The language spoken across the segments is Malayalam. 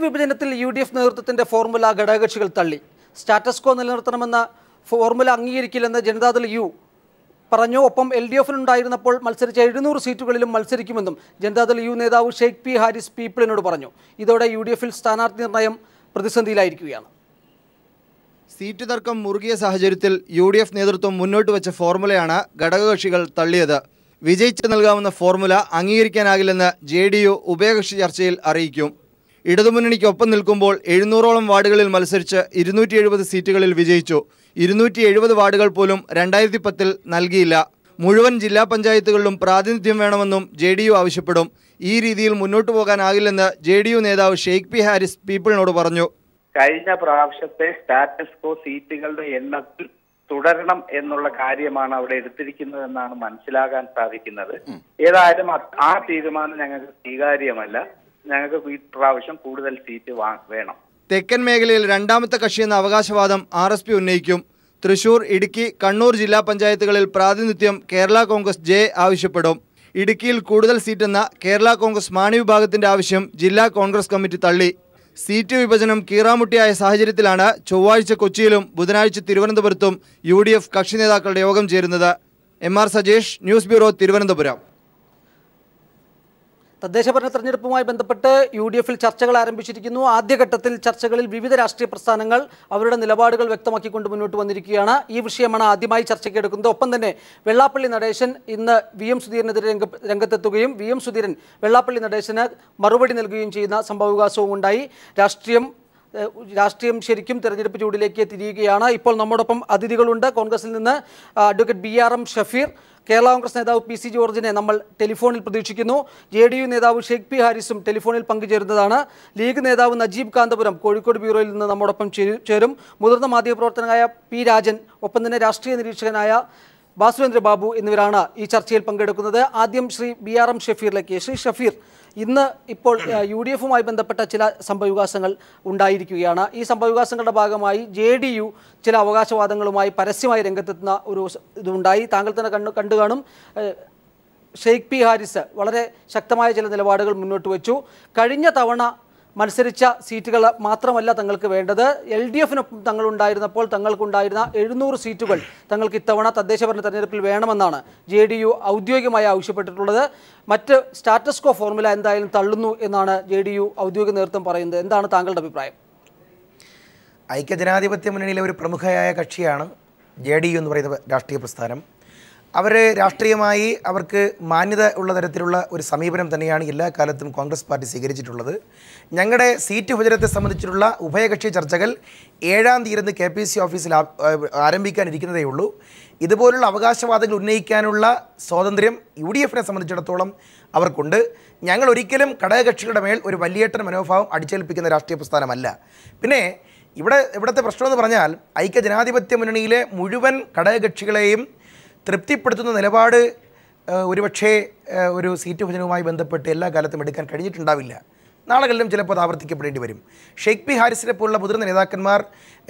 വിഭജനത്തിൽ UDF നേതൃത്വത്തിന്റെ ഫോർമുല ഘടകകക്ഷികൾ തള്ളി. സ്റ്റാറ്റസ് കോ നിലനിർത്തണമെന്ന ഫോർമുല അംഗീകരിക്കില്ലെന്ന് ജനതാദൾ യു പറഞ്ഞു. ഒപ്പം LDF-നുണ്ടായിരുന്നപ്പോൾ മത്സരിച്ച 700 സീറ്റുകളിലും മത്സരിക്കുമെന്നും ജനതാദൾ യു നേതാവ് ഷെയ്ഖ് പി ഹാരിസ് പീപ്പിളിനോട് പറഞ്ഞു. ഇതോടെ UDF-ൽ സ്ഥാനാർത്ഥി നിർണയം പ്രതിസന്ധിയിലായിരിക്കുകയാണ്. സീറ്റ് തർക്കം മുറുകിയ സാഹചര്യത്തിൽ UDF നേതൃത്വം മുന്നോട്ട് വെച്ച ഫോർമുലയാണ് ഘടകകക്ഷികൾ തള്ളിയത്. വിജയിച്ച് നൽകാവുന്ന ഫോർമുല അംഗീകരിക്കാനാകില്ലെന്ന് JDU ഉഭയകക്ഷി ചർച്ചയിൽ അറിയിക്കും. ഇടതുമുന്നണിക്കൊപ്പം നിൽക്കുമ്പോൾ 700ഓളം വാർഡുകളിൽ മത്സരിച്ച് 270 സീറ്റുകളിൽ വിജയിച്ചു. 270 വാർഡുകൾ പോലും 2010-ൽ നൽകിയില്ല. മുഴുവൻ ജില്ലാ പഞ്ചായത്തുകളിലും പ്രാതിനിധ്യം വേണമെന്നും JDU ആവശ്യപ്പെടും. ഈ രീതിയിൽ മുന്നോട്ടു പോകാനാകില്ലെന്ന് JDU നേതാവ് ഷെയ്ഖ് പി ഹാരിസ് പീപ്പിളിനോട് പറഞ്ഞു. കഴിഞ്ഞ പ്രാവശ്യത്തെ സ്റ്റാറ്റസ് കോ സീറ്റുകളുടെ എണ്ണത്തിൽ തുടരണം എന്നുള്ള കാര്യമാണ് അവിടെ എടുത്തിരിക്കുന്നതെന്നാണ് മനസ്സിലാക്കാൻ സാധിക്കുന്നത്. ഏതായാലും ആ തീരുമാനം ഞങ്ങൾക്ക് സ്വീകാര്യമല്ല. ഞങ്ങൾക്ക് ഈ പ്രാവശ്യം കൂടുതൽ സീറ്റ് വേണം. തെക്കൻ മേഖലയിൽ രണ്ടാമത്തെ കക്ഷിയെന്ന അവകാശവാദം RSP ഉന്നയിക്കും. തൃശൂർ, ഇടുക്കി, കണ്ണൂർ ജില്ലാ പഞ്ചായത്തുകളിൽ പ്രാതിനിധ്യം കേരള കോൺഗ്രസ് J ആവശ്യപ്പെടും. ഇടുക്കിയിൽ കൂടുതൽ സീറ്റെന്ന കേരള കോൺഗ്രസ് മാണി വിഭാഗത്തിന്റെ ആവശ്യം ജില്ലാ കോൺഗ്രസ് കമ്മിറ്റി തള്ളി. സീറ്റ് വിഭജനം കീറാമുട്ടിയായ സാഹചര്യത്തിലാണ് ചൊവ്വാഴ്ച കൊച്ചിയിലും ബുധനാഴ്ച തിരുവനന്തപുരത്തും UDF കക്ഷി നേതാക്കളുടെ യോഗം ചേരുന്നത്. MR Sajesh, news bureau, Thiruvananthapuram. തദ്ദേശഭരണ തെരഞ്ഞെടുപ്പുമായി ബന്ധപ്പെട്ട് UDF-ൽ ചർച്ചകൾ ആരംഭിച്ചിരിക്കുന്നു. ആദ്യഘട്ടത്തിൽ ചർച്ചകളിൽ വിവിധ രാഷ്ട്രീയ പ്രസ്ഥാനങ്ങൾ അവരുടെ നിലപാടുകൾ വ്യക്തമാക്കിക്കൊണ്ട് മുന്നോട്ട് വന്നിരിക്കുകയാണ്. ഈ വിഷയമാണ് ആദ്യമായി ചർച്ചയ്ക്ക് എടുക്കുന്നത്. ഒപ്പം തന്നെ വെള്ളാപ്പള്ളി നടേശൻ ഇന്ന് VM സുധീരനെതിരെ രംഗത്തെത്തുകയും VM സുധീരൻ വെള്ളാപ്പള്ളി നടേശന് മറുപടി നൽകുകയും ചെയ്യുന്ന സംഭവവികാസവും ഉണ്ടായി. രാഷ്ട്രീയം ശരിക്കും തെരഞ്ഞെടുപ്പ് ചൂടിലേക്ക് തിരിയുകയാണ്. ഇപ്പോൾ നമ്മോടൊപ്പം അതിഥികളുണ്ട്. കോൺഗ്രസിൽ നിന്ന് അഡ്വക്കേറ്റ് BRM ഷഫീർ, കേരള കോൺഗ്രസ് നേതാവ് PC ജോർജിനെ നമ്മൾ ടെലിഫോണിൽ പ്രതീക്ഷിക്കുന്നു. JDU നേതാവ് ഷെയ്ഖ് പി ഹാരിസും ടെലിഫോണിൽ പങ്കുചേരുന്നതാണ്. ലീഗ് നേതാവ് നജീബ് കാന്തപുരം കോഴിക്കോട് ബ്യൂറോയിൽ നിന്ന് നമ്മോടൊപ്പം ചേരും. മുതിർന്ന മാധ്യമപ്രവർത്തകനായ P രാജൻ, ഒപ്പം തന്നെ രാഷ്ട്രീയ നിരീക്ഷകനായ ബാസുരേന്ദ്ര ബാബു എന്നിവരാണ് ഈ ചർച്ചയിൽ പങ്കെടുക്കുന്നത്. ആദ്യം ശ്രീ BRM ഷഫീറിലേക്ക്. ശ്രീ ഷഫീർ, ഇന്ന് ഇപ്പോൾ UDF-വുമായി ബന്ധപ്പെട്ട ചില സംഭവവികാസങ്ങൾ ഉണ്ടായിരിക്കുകയാണ്. ഈ സംഭവവികാസങ്ങളുടെ ഭാഗമായി JDU ചില അവകാശവാദങ്ങളുമായി പരസ്യമായി രംഗത്തെത്തുന്ന ഒരു ഇതുണ്ടായി. താങ്കൾ തന്നെ കണ്ടു കാണും. ഷെയ്ഖ് പി ഹാരിസ് വളരെ ശക്തമായ ചില നിലപാടുകൾ മുന്നോട്ട് വെച്ചു. കഴിഞ്ഞ തവണ മത്സരിച്ച സീറ്റുകൾ മാത്രമല്ല തങ്ങൾക്ക് വേണ്ടത്, LDF-നൊപ്പം തങ്ങളുണ്ടായിരുന്നപ്പോൾ തങ്ങൾക്കുണ്ടായിരുന്ന 700 സീറ്റുകൾ തങ്ങൾക്ക് ഇത്തവണ തദ്ദേശഭരണ തെരഞ്ഞെടുപ്പിൽ വേണമെന്നാണ് JDU ഔദ്യോഗികമായി ആവശ്യപ്പെട്ടിട്ടുള്ളത്. മറ്റ് സ്റ്റാറ്റസ് കോ ഫോർമുല എന്തായാലും തള്ളുന്നു എന്നാണ് JDU ഔദ്യോഗിക നേതൃത്വം പറയുന്നത്. എന്താണ് താങ്കളുടെ അഭിപ്രായം? ഐക്യജനാധിപത്യ മുന്നണിയിലെ ഒരു പ്രമുഖയായ കക്ഷിയാണ് JDU എന്ന് പറയുന്ന രാഷ്ട്രീയ പ്രസ്ഥാനം. അവർ രാഷ്ട്രീയമായി അവർക്ക് മാന്യത ഉള്ള തരത്തിലുള്ള ഒരു സമീപനം തന്നെയാണ് എല്ലാ കാലത്തും കോൺഗ്രസ് പാർട്ടി സ്വീകരിച്ചിട്ടുള്ളത്. ഞങ്ങളുടെ സീറ്റ് വിഭജനത്തെ സംബന്ധിച്ചിട്ടുള്ള ഉഭയകക്ഷി ചർച്ചകൾ 7-ാം തീയതി KPC ഓഫീസിൽ ആരംഭിക്കാനിരിക്കുന്നതേ ഉള്ളൂ. ഇതുപോലുള്ള അവകാശവാദങ്ങൾ ഉന്നയിക്കാനുള്ള സ്വാതന്ത്ര്യം UDF-നെ സംബന്ധിച്ചിടത്തോളം അവർക്കുണ്ട്. ഞങ്ങൾ ഒരിക്കലും ഘടകകക്ഷികളുടെ മേൽ ഒരു വലിയേട്ടൻ മനോഭാവം അടിച്ചേൽപ്പിക്കുന്ന രാഷ്ട്രീയ പ്രസ്ഥാനമല്ല. പിന്നെ ഇവിടുത്തെ പ്രശ്നമെന്ന് പറഞ്ഞാൽ ഐക്യജനാധിപത്യ മുന്നണിയിലെ മുഴുവൻ ഘടകകക്ഷികളെയും തൃപ്തിപ്പെടുത്തുന്ന നിലപാട് ഒരുപക്ഷേ ഒരു സീറ്റ് വിഭജനവുമായി ബന്ധപ്പെട്ട് എല്ലാ കാലത്തും എടുക്കാൻ കഴിഞ്ഞിട്ടുണ്ടാവില്ല. നാളുകളിലും ചിലപ്പോൾ അത് ആവർത്തിക്കപ്പെടേണ്ടി വരും. ഷെയ്ഖ് പി ഹാരിസിനെ പോലുള്ള മുതിർന്ന നേതാക്കന്മാർ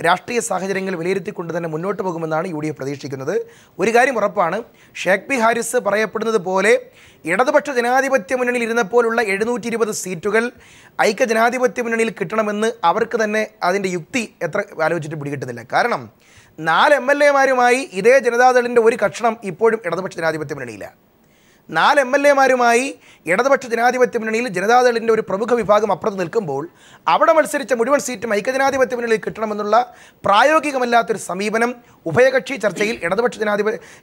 രാഷ്ട്രീയ സാഹചര്യങ്ങൾ വിലയിരുത്തിക്കൊണ്ട് തന്നെ മുന്നോട്ട് പോകുമെന്നാണ് UDF പ്രതീക്ഷിക്കുന്നത്. ഒരു കാര്യം ഉറപ്പാണ്, ഷെയ്ഖ് പി ഹാരിസ് പറയപ്പെടുന്നത് പോലെ ഇടതുപക്ഷ ജനാധിപത്യ മുന്നണിയിൽ ഇരുന്നപ്പോലുള്ള 720 സീറ്റുകൾ ഐക്യജനാധിപത്യ മുന്നണിയിൽ കിട്ടണമെന്ന് അവർക്ക് തന്നെ അതിൻ്റെ യുക്തി എത്ര ആലോചിച്ചിട്ട് പിടികിട്ടുന്നില്ല. കാരണം 4 MLA-മാരുമായി ഇതേ ജനതാദളിൻ്റെ ഒരു കക്ഷണം ഇപ്പോഴും ഇടതുപക്ഷ ജനാധിപത്യ മുന്നണിയില്ല. 4 MLA-മാരുമായി ഇടതുപക്ഷ ജനാധിപത്യ മുന്നണിയിൽ ജനതാദളിൻ്റെ ഒരു പ്രമുഖ വിഭാഗം അപ്പുറത്ത് നിൽക്കുമ്പോൾ അവിടെ മത്സരിച്ച മുഴുവൻ സീറ്റും ഐക്യജനാധിപത്യ മുന്നണിയിൽ കിട്ടണമെന്നുള്ള പ്രായോഗികമല്ലാത്തൊരു സമീപനം ഉഭയകക്ഷി ചർച്ചയിൽ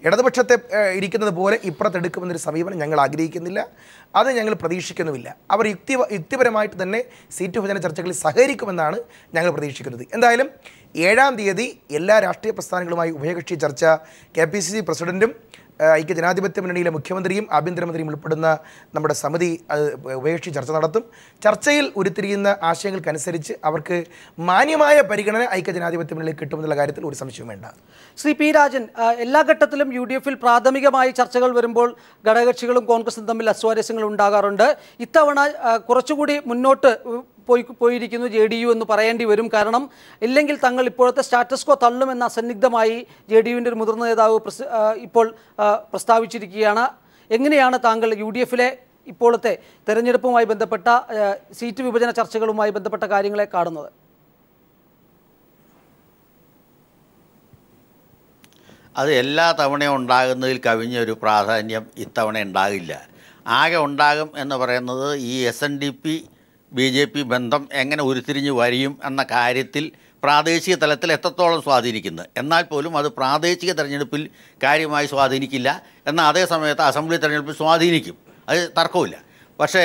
ഇടതുപക്ഷത്തെ ഇരിക്കുന്നത് പോലെ ഇപ്പുറത്തെടുക്കുമെന്നൊരു സമീപനം ഞങ്ങൾ ആഗ്രഹിക്കുന്നില്ല. അത് ഞങ്ങൾ പ്രതീക്ഷിക്കുന്നുമില്ല. അവർ യുക്തിപരമായിട്ട് തന്നെ സീറ്റ് വിഭജന ചർച്ചകളിൽ സഹകരിക്കുമെന്നാണ് ഞങ്ങൾ പ്രതീക്ഷിക്കുന്നത്. എന്തായാലും 7-ാം തീയതി എല്ലാ രാഷ്ട്രീയ പ്രസ്ഥാനങ്ങളുമായി ഉഭയകക്ഷി ചർച്ച KPCC പ്രസിഡന്റും ഐക്യജനാധിപത്യ മുന്നണിയിലെ മുഖ്യമന്ത്രിയും ആഭ്യന്തരമന്ത്രിയും ഉൾപ്പെടുന്ന നമ്മുടെ സമിതി ഉഭയകക്ഷി ചർച്ച നടത്തും. ചർച്ചയിൽ ഉരുത്തിരിയുന്ന ആശയങ്ങൾക്കനുസരിച്ച് അവർക്ക് മാന്യമായ പരിഗണന ഐക്യജനാധിപത്യ മുന്നണിയിൽ കിട്ടുമെന്നുള്ള കാര്യത്തിൽ ഒരു സംശയവും വേണ്ട. ശ്രീ P രാജൻ, എല്ലാ ഘട്ടത്തിലും UDF-ൽ പ്രാഥമികമായി ചർച്ചകൾ വരുമ്പോൾ ഘടകകക്ഷികളും കോൺഗ്രസും തമ്മിൽ അസ്വാരസ്യങ്ങൾ ഉണ്ടാകാറുണ്ട്. ഇത്തവണ കുറച്ചുകൂടി മുന്നോട്ട് പോയിരിക്കുന്നു JDU എന്ന് പറയേണ്ടി വരും. കാരണം ഇല്ലെങ്കിൽ തങ്ങൾ ഇപ്പോഴത്തെ സ്റ്റാറ്റസ് കോ തള്ളുമെന്ന അസന്നിഗ്ധമായി JDU-ൻ്റെ ഒരു മുതിർന്ന നേതാവ് ഇപ്പോൾ പ്രസ്താവിച്ചിരിക്കുകയാണ്. എങ്ങനെയാണ് താങ്കൾ UDF-ലെ ഇപ്പോഴത്തെ തെരഞ്ഞെടുപ്പുമായി ബന്ധപ്പെട്ട സീറ്റ് വിഭജന ചർച്ചകളുമായി ബന്ധപ്പെട്ട കാര്യങ്ങളെ കാണുന്നത്? അത് എല്ലാ തവണയും ഉണ്ടാകുന്നതിൽ കവിഞ്ഞൊരു പ്രാധാന്യം ഇത്തവണ ഉണ്ടാകില്ല. ആകെ ഉണ്ടാകും എന്ന് പറയുന്നത് ഈ SNDP BJP ബന്ധം എങ്ങനെ ഉരുത്തിരിഞ്ഞ് വരും എന്ന കാര്യത്തിൽ പ്രാദേശിക തലത്തിൽ എത്രത്തോളം സ്വാധീനിക്കുന്നത്. എന്നാൽ പോലും അത് പ്രാദേശിക തെരഞ്ഞെടുപ്പിൽ കാര്യമായി സ്വാധീനിക്കില്ല. എന്നാൽ അതേ സമയത്ത് അസംബ്ലി തെരഞ്ഞെടുപ്പിൽ സ്വാധീനിക്കും, അത് തർക്കമില്ല. പക്ഷേ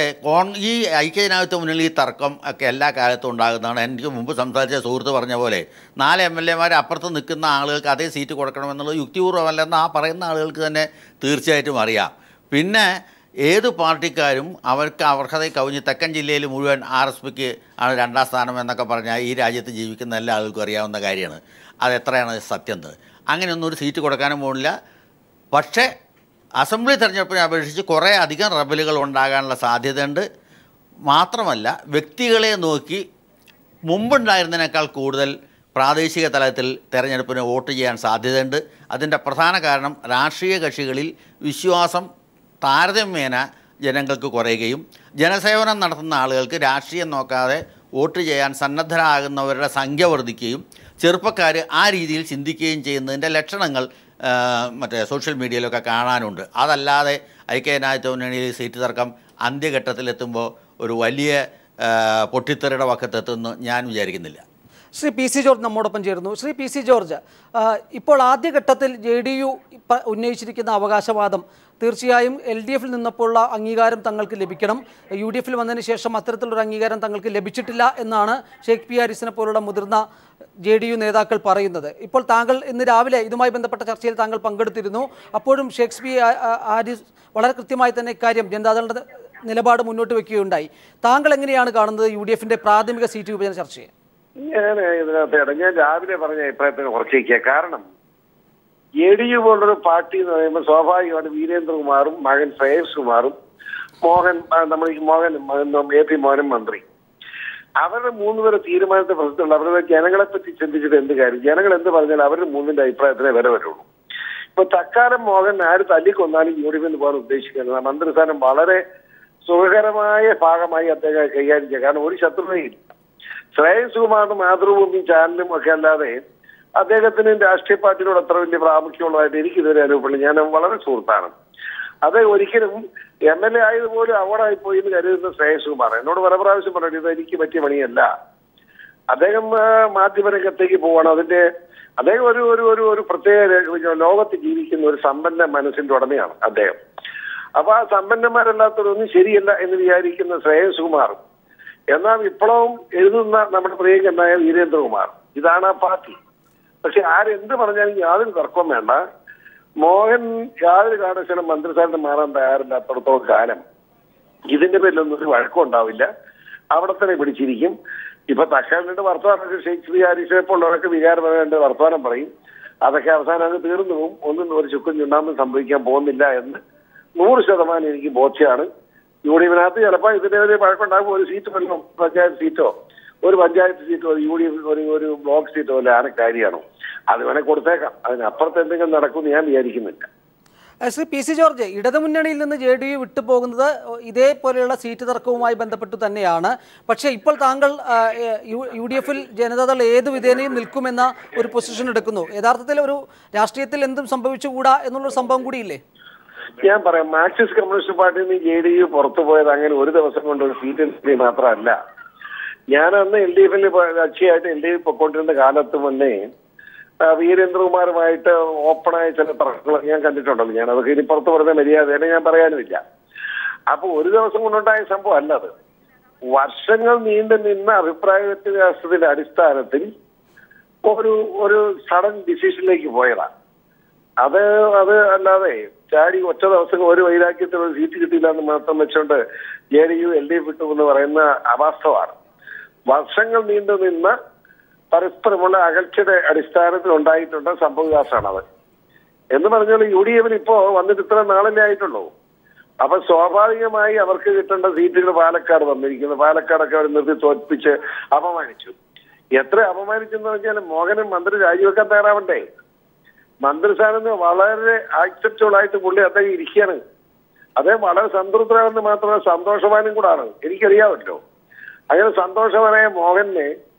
ഈ ഐക്യജനാധിപത്യ മുന്നണി ഈ തർക്കം ഒക്കെ എല്ലാ കാലത്തും ഉണ്ടാകുന്നതാണ്. എനിക്ക് മുമ്പ് സംസാരിച്ച സുഹൃത്ത് പറഞ്ഞ പോലെ 4 MLA അപ്പുറത്ത് നിൽക്കുന്ന ആളുകൾക്ക് അതേ സീറ്റ് കൊടുക്കണമെന്നുള്ളത് യുക്തിപൂർവ്വമല്ലെന്ന് ആ പറയുന്ന ആളുകൾക്ക് തന്നെ തീർച്ചയായിട്ടും അറിയാം. പിന്നെ ഏത് പാർട്ടിക്കാരും അവർക്ക് അർഹതയെ കവിഞ്ഞ് തെക്കൻ ജില്ലയിൽ മുഴുവൻ RSPക്ക് ആണ് 2ാം സ്ഥാനം എന്നൊക്കെ പറഞ്ഞാൽ ഈ രാജ്യത്ത് ജീവിക്കുന്ന എല്ലാ ആളുകൾക്കും അറിയാവുന്ന കാര്യമാണ്. അതെത്രയാണ് സത്യം. അങ്ങനെയൊന്നും ഒരു സീറ്റ് കൊടുക്കാനും പോകില്ല. പക്ഷേ അസംബ്ലി തെരഞ്ഞെടുപ്പിനെ അപേക്ഷിച്ച് കുറേ അധികം റബലുകൾ ഉണ്ടാകാനുള്ള സാധ്യതയുണ്ട്. മാത്രമല്ല വ്യക്തികളെ നോക്കി മുമ്പുണ്ടായിരുന്നതിനേക്കാൾ കൂടുതൽ പ്രാദേശിക തലത്തിൽ തെരഞ്ഞെടുപ്പിന് വോട്ട് ചെയ്യാൻ സാധ്യതയുണ്ട്. അതിൻ്റെ പ്രധാന കാരണം രാഷ്ട്രീയ കക്ഷികളിൽ വിശ്വാസം താരതമ്യേന ജനങ്ങൾക്ക് കുറയുകയും ജനസേവനം നടത്തുന്ന ആളുകൾക്ക് രാഷ്ട്രീയം നോക്കാതെ വോട്ട് ചെയ്യാൻ സന്നദ്ധരാകുന്നവരുടെ സംഖ്യ വർദ്ധിക്കുകയും ചെറുപ്പക്കാർ ആ രീതിയിൽ ചിന്തിക്കുകയും ചെയ്യുന്നതിൻ്റെ ലക്ഷണങ്ങൾ മറ്റേ സോഷ്യൽ മീഡിയയിലൊക്കെ കാണാനുണ്ട്. അതല്ലാതെ ഐക്യജനാധിപത്യ മുന്നണിയിൽ സീറ്റ് തർക്കം അന്ത്യഘട്ടത്തിലെത്തുമ്പോൾ ഒരു വലിയ പൊട്ടിത്തെറിയുടെ വക്കത്തെത്തുമെന്ന് ഞാൻ വിചാരിക്കുന്നില്ല. ശ്രീ PC ജോർജ് നമ്മോടൊപ്പം ചേരുന്നു. ശ്രീ PC ജോർജ്, ഇപ്പോൾ ആദ്യഘട്ടത്തിൽ JDU ഉന്നയിച്ചിരിക്കുന്ന അവകാശവാദം തീർച്ചയായും LDFിൽ നിന്നപ്പോഴുള്ള അംഗീകാരം തങ്ങൾക്ക് ലഭിക്കണം, UDFിൽ വന്നതിന് ശേഷം അത്തരത്തിലൊരു അംഗീകാരം തങ്ങൾക്ക് ലഭിച്ചിട്ടില്ല എന്നാണ് ഷെയ്ഖ് പി ഹാരിസിനെ പോലുള്ള മുതിർന്ന JDU നേതാക്കൾ പറയുന്നത്. ഇപ്പോൾ താങ്കൾ ഇന്ന് രാവിലെ ഇതുമായി ബന്ധപ്പെട്ട ചർച്ചയിൽ താങ്കൾ പങ്കെടുത്തിരുന്നു. അപ്പോഴും ഷെയ്ഖ് പി ഹാരിസ് വളരെ കൃത്യമായി തന്നെ ഇക്കാര്യം ജനതാദളുടെ നിലപാട് മുന്നോട്ട് വയ്ക്കുകയുണ്ടായി. താങ്കൾ എങ്ങനെയാണ് കാണുന്നത് UDFിൻ്റെ പ്രാഥമിക സീറ്റ് വിഭജന ചർച്ചയെ? ഞാൻ രാവിലെ പറഞ്ഞ അഭിപ്രായത്തിന് ഉറച്ചിരിക്കുക. കാരണം JDU പോലൊരു പാർട്ടി എന്ന് പറയുമ്പോൾ സ്വാഭാവികമായിട്ട് വീരേന്ദ്രകുമാറും മകൻ ശ്രേയസ് കുമാറും AP മോഹനും മന്ത്രി, അവരുടെ 3 പേരെ തീരുമാനത്തെ പ്രശ്നമുള്ള അവരുടെ ജനങ്ങളെ പറ്റി ചിന്തിച്ചിട്ട് എന്ത് കാര്യം? ജനങ്ങൾ എന്ത് പറഞ്ഞാൽ അവരുടെ 3ന്റെ അഭിപ്രായത്തിനെ വരുള്ളൂ. ഇപ്പൊ തക്കാലം മോഹൻ ആര് തല്ലിക്കൊന്നാലും UDFിൽ പോകാൻ ഉദ്ദേശിക്കുന്നത് മന്ത്രിസ്ഥാനം വളരെ സുഖകരമായ ഭാഗമായി അദ്ദേഹം കൈകാര്യം ചെയ്യുക. കാരണം ഒരു ശത്രുതയില്ല. ശ്രേയസ് കുമാറിന്റെ മാതൃഭൂമി ചാനലും ഒക്കെ അല്ലാതെ അദ്ദേഹത്തിന് രാഷ്ട്രീയ പാർട്ടിയോട് അത്ര വലിയ പ്രാമുഖ്യമുള്ളതായിട്ട് എനിക്കിതുവരെ അനുഭവപ്പെടുന്നു. ഞാൻ വളരെ സുഹൃത്താണ്. അത് ഒരിക്കലും MLA ആയതുപോലും അവാർഡായി പോയി എന്ന് കരുതുന്ന ശ്രേയസ് കുമാർ എന്നോട് പല പ്രാവശ്യം പറഞ്ഞു, ഇത് എനിക്ക് പറ്റിയ പണിയല്ല. അദ്ദേഹം മാധ്യമരംഗത്തേക്ക് പോവാണ്. അദ്ദേഹം ഒരു പ്രത്യേക ലോകത്ത് ജീവിക്കുന്ന ഒരു സമ്പന്ന മനസ്സിന്റെ ഉടമയാണ് അദ്ദേഹം. അപ്പൊ ആ സമ്പന്നന്മാരല്ലാത്തതൊന്നും ശരിയല്ല എന്ന് വിചാരിക്കുന്ന ശ്രേയസ് കുമാറും എന്നാൽ വിപ്ലവം എഴുതുന്ന നമ്മുടെ പ്രിയങ്കരനായ വീരേന്ദ്രകുമാർ, ഇതാണ് ആ പാർട്ടി. പക്ഷെ ആരെന്ത് പറഞ്ഞാലും യാതൊരു തർക്കവും വേണ്ട, മോഹൻ യാതൊരു കാരണവശാലും മന്ത്രിസ്ഥാനത്ത് മാറാൻ തയ്യാറില്ലാത്തടത്തോളം കാലം ഇതിന്റെ പേരിലൊന്നും ഒരു വഴക്കം ഉണ്ടാവില്ല. അവിടെ തന്നെ പിടിച്ചിരിക്കും. ഇപ്പൊ തക്കാളിന്റെ വർത്തമാനമൊക്കെ ഷെയ്ഖ് പി ഹാരിസിനെ പോലുള്ളവരൊക്കെ വികാരപരമായിട്ട് വർത്തമാനം പറയും. അതൊക്കെ അവസാനം അങ്ങ് തീർന്നു പോകും. ഒന്നും ഒരു ചുക്കും ചുണ്ണാമ്പും സംഭവിക്കാൻ പോകുന്നില്ല എന്ന് 100% എനിക്ക് ബോധ്യമാണ്. UDFിനകത്ത് ചിലപ്പോൾ ഇതിന്റെ ഒരു വഴക്കുണ്ടാകും. ഒരു സീറ്റ് വല്ലോ, പഞ്ചായത്ത് സീറ്റോ ഒരു പഞ്ചായത്ത് സീറ്റോ UDF ഒരു ബ്ലോക്ക് സീറ്റോ അല്ല ആണ് കാര്യമാണോ, അത് വേണേൽ കൊടുത്തേക്കാം. അതിനപ്പുറത്ത് എന്തെങ്കിലും നടക്കുമെന്ന് ഞാൻ വിചാരിക്കുന്നില്ല. ശ്രീ PC ജോർജ്, ഇടതുമുന്നണിയിൽ നിന്ന് JDU വിട്ടുപോകുന്നത് ഇതേപോലെയുള്ള സീറ്റ് തർക്കവുമായി ബന്ധപ്പെട്ടു തന്നെയാണ്. പക്ഷേ ഇപ്പോൾ താങ്കൾ UDFിൽ ജനതാദൾ ഏത് വിധേനയും നിൽക്കുമെന്ന ഒരു പൊസിഷൻ എടുക്കുന്നു. യഥാർത്ഥത്തിൽ ഒരു രാഷ്ട്രീയത്തിൽ എന്തും സംഭവിച്ചുകൂടാ എന്നുള്ളൊരു സംഭവം കൂടിയില്ലേ? ഞാൻ പറയാം, മാർക്സിസ്റ്റ് കമ്മ്യൂണിസ്റ്റ് പാർട്ടിയിൽ നിന്ന് JDU പുറത്തു പോയത് അങ്ങനെ ഒരു ദിവസം കൊണ്ട് ഒരു സീറ്റ് മാത്രമല്ല. ഞാൻ അന്ന് LDFിൽ കക്ഷിയായിട്ട് LDF പൊക്കോണ്ടിരുന്ന കാലത്ത് മുന്നേ വീരേന്ദ്രകുമാറുമായിട്ട് ഓപ്പണായ ചില തർക്കങ്ങൾ ഞാൻ കണ്ടിട്ടുണ്ടല്ലോ. ഞാൻ അതൊക്കെ ഇനി പുറത്ത് പറഞ്ഞ മര്യാദയെ ഞാൻ പറയാനുമില്ല. അപ്പൊ ഒരു ദിവസം കൊണ്ടുണ്ടായ സംഭവം അല്ലത്. വർഷങ്ങൾ നീണ്ടു നിന്ന അഭിപ്രായ വ്യത്യാസത്തിന്റെ അടിസ്ഥാനത്തിൽ ഒരു സഡൻ ഡിസിഷനിലേക്ക് പോയതാണ്. അത് അല്ലാതെ ചാടി ഒറ്റ ദിവസം ഒരു വൈരാഗ്യത്തിൽ ഒരു സീറ്റ് കിട്ടിയില്ല എന്ന് മാത്രം വെച്ചുകൊണ്ട് JDU LDF വിട്ടു എന്ന് പറയുന്ന അവാസ്തവമാണ്. വർഷങ്ങൾ നീണ്ടു നിന്ന പരസ്പരമുള്ള അകൽച്ചയുടെ അടിസ്ഥാനത്തിൽ ഉണ്ടായിട്ടുള്ള സംഭവവികാസമാണത്. എന്ന് പറഞ്ഞാൽ UDFിൽ ഇപ്പോ വന്നിട്ട് ഇത്ര നാളല്ലേ ആയിട്ടുള്ളൂ. അപ്പൊ സ്വാഭാവികമായി അവർക്ക് കിട്ടേണ്ട സീറ്റുകൾ പാലക്കാട് വന്നിരിക്കുന്നു. പാലക്കാടൊക്കെ അവർ നിർത്തി തോൽപ്പിച്ച് അപമാനിച്ചു. എത്ര അപമാനിച്ചെന്ന് പറഞ്ഞാൽ മോഹനൻ മന്ത്രി രാജിവെക്കാൻ തയ്യാറാവണ്ടേ? മന്ത്രിസ്ഥാനം വളരെ ആക്സെപ്റ്റബിൾ ആയിട്ട് പുള്ളി അദ്ദേഹം ഇരിക്കുകയാണ്. അദ്ദേഹം വളരെ സംതൃപ്തരാണെന്ന് മാത്രമല്ല സന്തോഷവാനും കൂടാണ്. എനിക്കറിയാമല്ലോ. അങ്ങനെ സന്തോഷവാനായ മോഹനെ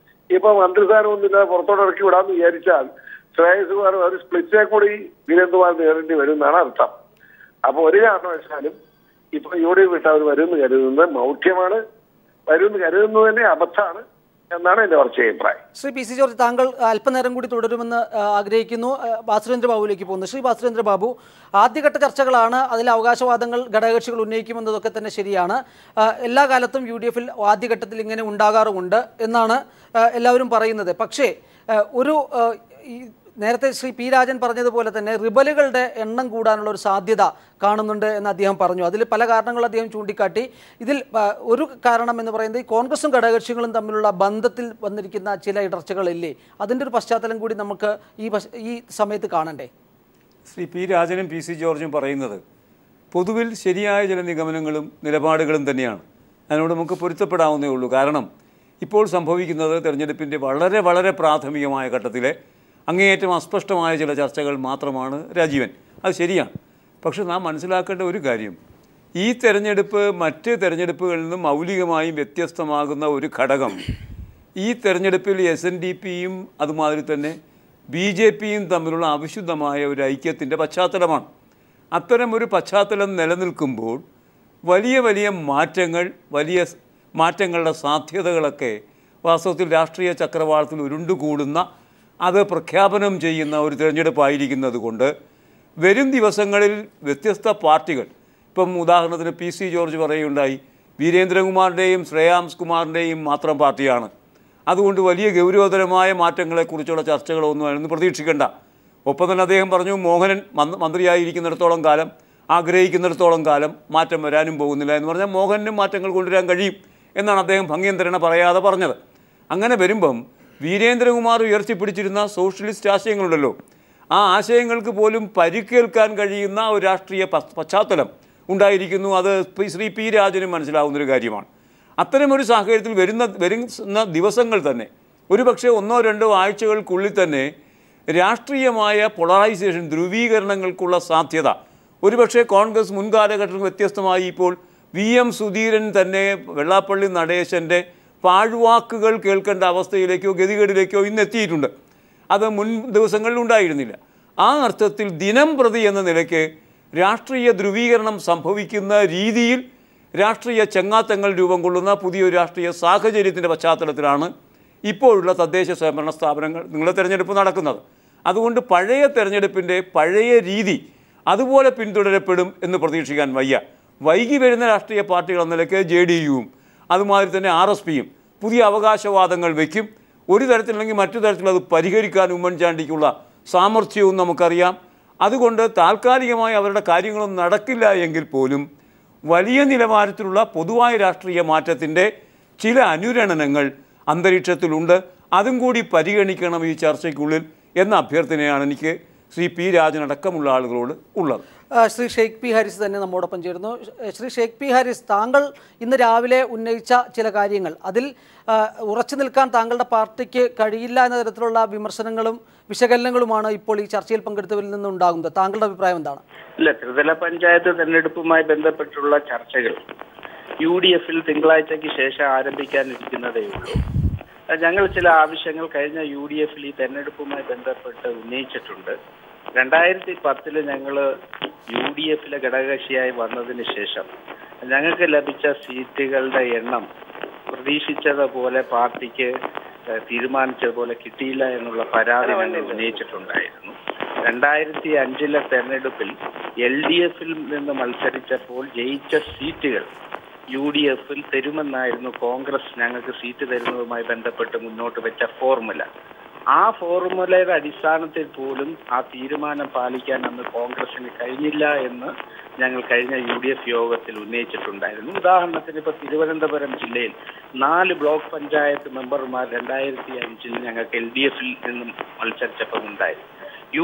ഇപ്പൊ മന്ത്രിസ്ഥാനമൊന്നുമില്ല പുറത്തോട്ട് ഇറക്കി വിടാന്ന് വിചാരിച്ചാൽ ശ്രേയസ് കുമാർ ഒരു സ്പ്ലിറ്റെ കൂടി വീരേന്ദ്രകുമാർ നേരിടേണ്ടി വരും എന്നാണ് അർത്ഥം. അപ്പൊ ഒരു കാരണവശാലും ഇപ്പൊ UDF വിട്ട് അവർ വരുമെന്ന് കരുതുന്നത് മൗഢ്യമാണ്, വരുമെന്ന് കരുതുന്നത് തന്നെ അബദ്ധമാണ് എന്നാണ് എന്റെ ഉറച്ച അഭിപ്രായം. ശ്രീ PC ജോർജ്, താങ്കൾ അല്പനേരം കൂടി തുടരുമെന്ന് ആഗ്രഹിക്കുന്നു. ബാസുരേന്ദ്ര ബാബുവിലേക്ക് പോകുന്നു. ശ്രീ ബാസുരേന്ദ്ര ബാബു, ആദ്യഘട്ട ചർച്ചകളാണ്, അതിൽ അവകാശവാദങ്ങൾ ഘടകകക്ഷികൾ ഉന്നയിക്കുമെന്നതൊക്കെ തന്നെ ശരിയാണ്. എല്ലാ കാലത്തും UDF-ൽ ആദ്യഘട്ടത്തിൽ ഇങ്ങനെ ഉണ്ടാകാറുമുണ്ട് എന്നാണ് എല്ലാവരും പറയുന്നത്. പക്ഷേ നേരത്തെ ശ്രീ P. രാജൻ പറഞ്ഞതുപോലെ തന്നെ റിബലുകളുടെ എണ്ണം കൂടാനുള്ള ഒരു സാധ്യത കാണുന്നുണ്ട് എന്ന് അദ്ദേഹം പറഞ്ഞു. അതിൽ പല കാരണങ്ങൾ അദ്ദേഹം ചൂണ്ടിക്കാട്ടി. ഇതിൽ ഒരു കാരണം എന്ന് പറയുന്നത് കോൺഗ്രസും ഘടകകക്ഷികളും തമ്മിലുള്ള ബന്ധത്തിൽ വന്നിരിക്കുന്ന ചില ഇടർച്ചകളില്ലേ, അതിൻ്റെ ഒരു പശ്ചാത്തലം കൂടി നമുക്ക് ഈ സമയത്ത് കാണണ്ടേ? ശ്രീ P. രാജനും PC ജോർജും പറയുന്നത് പൊതുവിൽ ശരിയായ ചില നിഗമനങ്ങളും നിലപാടുകളും തന്നെയാണ്. അതിനോട് നമുക്ക് പൊരുത്തപ്പെടാവുന്നേ ഉള്ളൂ. കാരണം ഇപ്പോൾ സംഭവിക്കുന്നത് തെരഞ്ഞെടുപ്പിൻ്റെ വളരെ വളരെ പ്രാഥമികമായ ഘട്ടത്തിലെ അങ്ങേയറ്റം അസ്പഷ്ടമായ ചില ചർച്ചകൾ മാത്രമാണ് രാജീവൻ. അത് ശരിയാണ്. പക്ഷെ നാം മനസ്സിലാക്കേണ്ട ഒരു കാര്യം, ഈ തെരഞ്ഞെടുപ്പ് മറ്റ് തെരഞ്ഞെടുപ്പുകളിൽ നിന്നും മൗലികമായും വ്യത്യസ്തമാകുന്ന ഒരു ഘടകം ഈ തെരഞ്ഞെടുപ്പിൽ SNDPയും അതുമാതിരി തന്നെ BJPയും തമ്മിലുള്ള അവിശുദ്ധമായ ഒരു ഐക്യത്തിൻ്റെ പശ്ചാത്തലമാണ്. അത്തരം ഒരു പശ്ചാത്തലം നിലനിൽക്കുമ്പോൾ വലിയ വലിയ മാറ്റങ്ങളുടെ സാധ്യതകളൊക്കെ വാസ്തവത്തിൽ രാഷ്ട്രീയ ചക്രവാളത്തിൽ ഉരുണ്ടുകൂടുന്ന, അത് പ്രഖ്യാപനം ചെയ്യുന്ന ഒരു തിരഞ്ഞെടുപ്പായിരിക്കുന്നത് കൊണ്ട് വരും ദിവസങ്ങളിൽ വ്യത്യസ്ത പാർട്ടികൾ, ഇപ്പം ഉദാഹരണത്തിന് PC ജോർജ് പറയുകയുണ്ടായി, വീരേന്ദ്രകുമാറിൻ്റെയും ശ്രേയാംസ് കുമാറിൻ്റെയും മാത്രം പാർട്ടിയാണ്, അതുകൊണ്ട് വലിയ ഗൗരവതരമായ മാറ്റങ്ങളെക്കുറിച്ചുള്ള ചർച്ചകളൊന്നും അതിനൊന്നും പ്രതീക്ഷിക്കേണ്ട. ഒപ്പം തന്നെ അദ്ദേഹം പറഞ്ഞു മോഹനൻ മന്ത്രിയായിരിക്കുന്നിടത്തോളം കാലം, ആഗ്രഹിക്കുന്നിടത്തോളം കാലം മാറ്റം വരാനും പോകുന്നില്ല എന്ന് പറഞ്ഞാൽ മോഹനും മാറ്റങ്ങൾ കൊണ്ടുവരാൻ കഴിയും എന്നാണ് അദ്ദേഹം ഭംഗ്യന്തരണ പറയാതെ പറഞ്ഞത്. അങ്ങനെ വരുമ്പം വീരേന്ദ്രകുമാർ ഉയർത്തിപ്പിടിച്ചിരുന്ന സോഷ്യലിസ്റ്റ് ആശയങ്ങളുണ്ടല്ലോ, ആ ആശയങ്ങൾക്ക് പോലും പരിക്കേൽക്കാൻ കഴിയുന്ന ഒരു രാഷ്ട്രീയ പശ്ചാത്തലം ഉണ്ടായിരിക്കുന്നു. അത് ശ്രീ P. രാജനും മനസ്സിലാവുന്നൊരു കാര്യമാണ്. അത്തരമൊരു സാഹചര്യത്തിൽ വരുന്ന ദിവസങ്ങൾ തന്നെ, ഒരുപക്ഷെ 1-2 ആഴ്ചകൾക്കുള്ളിൽ തന്നെ രാഷ്ട്രീയമായ പൊളറൈസേഷൻ, ധ്രുവീകരണങ്ങൾക്കുള്ള സാധ്യത ഒരുപക്ഷെ കോൺഗ്രസ് മുൻകാലഘട്ടത്തിൽ വ്യത്യസ്തമായി ഇപ്പോൾ VM സുധീരൻ തന്നെ വെള്ളാപ്പള്ളി നടേശൻ്റെ പാഴ്വാക്കുകൾ കേൾക്കേണ്ട അവസ്ഥയിലേക്കോ ഗതികേടിലേക്കോ ഇന്ന് എത്തിയിട്ടുണ്ട്. അത് മുൻ ദിവസങ്ങളിൽ ഉണ്ടായിരുന്നില്ല. ആ അർത്ഥത്തിൽ ദിനം പ്രതി എന്ന നിലയ്ക്ക് രാഷ്ട്രീയ ധ്രുവീകരണം സംഭവിക്കുന്ന രീതിയിൽ രാഷ്ട്രീയ ചങ്ങാത്തങ്ങൾ രൂപം കൊള്ളുന്ന പുതിയൊരു രാഷ്ട്രീയ സാഹചര്യത്തിൻ്റെ പശ്ചാത്തലത്തിലാണ് ഇപ്പോഴുള്ള തദ്ദേശ സ്വയംഭരണ സ്ഥാപനങ്ങളുടെ തിരഞ്ഞെടുപ്പ് നടക്കുന്നത്. അതുകൊണ്ട് പഴയ തിരഞ്ഞെടുപ്പിൻ്റെ പഴയ രീതി അതുപോലെ പിന്തുടരപ്പെടും എന്ന് പ്രതീക്ഷിക്കാൻ വയ്യ. വൈകി വരുന്ന രാഷ്ട്രീയ പാർട്ടികൾ എന്ന നിലയ്ക്ക് JDUവും അതുമാതിരി തന്നെ RSPയും പുതിയ അവകാശവാദങ്ങൾ വയ്ക്കും. ഒരു തരത്തിലല്ലെങ്കിൽ മറ്റു തരത്തിൽ അത് പരിഹരിക്കാൻ ഉമ്മൻചാണ്ടിക്കുള്ള സാമർഥ്യവും നമുക്കറിയാം. അതുകൊണ്ട് താൽക്കാലികമായി അവരുടെ കാര്യങ്ങളൊന്നും നടക്കില്ല എങ്കിൽ പോലും വലിയ നിലവാരത്തിലുള്ള പൊതുവായ രാഷ്ട്രീയ മാറ്റത്തിൻ്റെ ചില അനുരണനങ്ങൾ അന്തരീക്ഷത്തിലുണ്ട്. അതും കൂടി പരിഗണിക്കണം ഈ ചർച്ചയ്ക്കുള്ളിൽ എന്ന അഭ്യർത്ഥനയാണ് എനിക്ക് ശ്രീ P. രാജൻ അടക്കമുള്ള ആളുകളോട് ഉള്ളത്. ശ്രീ ഷെയ്ഖ് P. ഹാരിസ് തന്നെ നമ്മോടൊപ്പം ചേരുന്നു. ശ്രീ ഷെയ്ഖ് P. ഹാരിസ്, താങ്കൾ ഇന്ന് രാവിലെ ഉന്നയിച്ച ചില കാര്യങ്ങൾ, അതിൽ ഉറച്ചു നിൽക്കാൻ താങ്കളുടെ പാർട്ടിക്ക് കഴിയില്ല എന്ന തരത്തിലുള്ള വിമർശനങ്ങളും വിശകലനങ്ങളുമാണ് ഇപ്പോൾ ഈ ചർച്ചയിൽ പങ്കെടുത്തവരിൽ നിന്നുണ്ടാകുന്നത്. താങ്കളുടെ അഭിപ്രായം എന്താണ്? ഇല്ല, ത്രിതല പഞ്ചായത്ത് തെരഞ്ഞെടുപ്പുമായി ബന്ധപ്പെട്ടുള്ള ചർച്ചകൾ UDF-ൽ തിങ്കളാഴ്ചയ്ക്ക് ശേഷം ആരംഭിക്കാനിരിക്കുന്നതേ ഉള്ളൂ. ഞങ്ങൾ ചില ആവശ്യങ്ങൾ കഴിഞ്ഞ UDF-ൽ ഈ തെരഞ്ഞെടുപ്പുമായി ബന്ധപ്പെട്ട് ഉന്നയിച്ചിട്ടുണ്ട്. 2010 ഞങ്ങൾ UDF-ലെ ഘടകകക്ഷിയായി വന്നതിന് ശേഷം ഞങ്ങൾക്ക് ലഭിച്ച സീറ്റുകളുടെ എണ്ണം പ്രതീക്ഷിച്ചതുപോലെ പാർട്ടിക്ക് തീരുമാനിച്ചതുപോലെ കിട്ടിയില്ല എന്നുള്ള പരാതി ഞങ്ങൾ ഉന്നയിച്ചിട്ടുണ്ടായിരുന്നു. 2005 തെരഞ്ഞെടുപ്പിൽ LDF-ൽ നിന്ന് മത്സരിച്ചപ്പോൾ ജയിച്ച സീറ്റുകൾ UDF-ൽ തരുമെന്നായിരുന്നു കോൺഗ്രസ് ഞങ്ങൾക്ക് സീറ്റ് തരുന്നതുമായി ബന്ധപ്പെട്ട് മുന്നോട്ട് വെച്ച ഫോർമുല. ആ ഫോർമുലയുടെ അടിസ്ഥാനത്തിൽ പോലും ആ തീരുമാനം പാലിക്കാൻ അന്ന് കോൺഗ്രസിന് കഴിഞ്ഞില്ല എന്ന് ഞങ്ങൾ കഴിഞ്ഞ UDF യോഗത്തിൽ ഉന്നയിച്ചിട്ടുണ്ടായിരുന്നു. ഉദാഹരണത്തിന് ഇപ്പോൾ തിരുവനന്തപുരം ജില്ലയിൽ 4 ബ്ലോക്ക് പഞ്ചായത്ത് മെമ്പർമാർ 2005 ഞങ്ങൾക്ക് LDF-ൽ നിന്നും മത്സരിച്ചപ്പോൾ ഉണ്ടായിരുന്നു.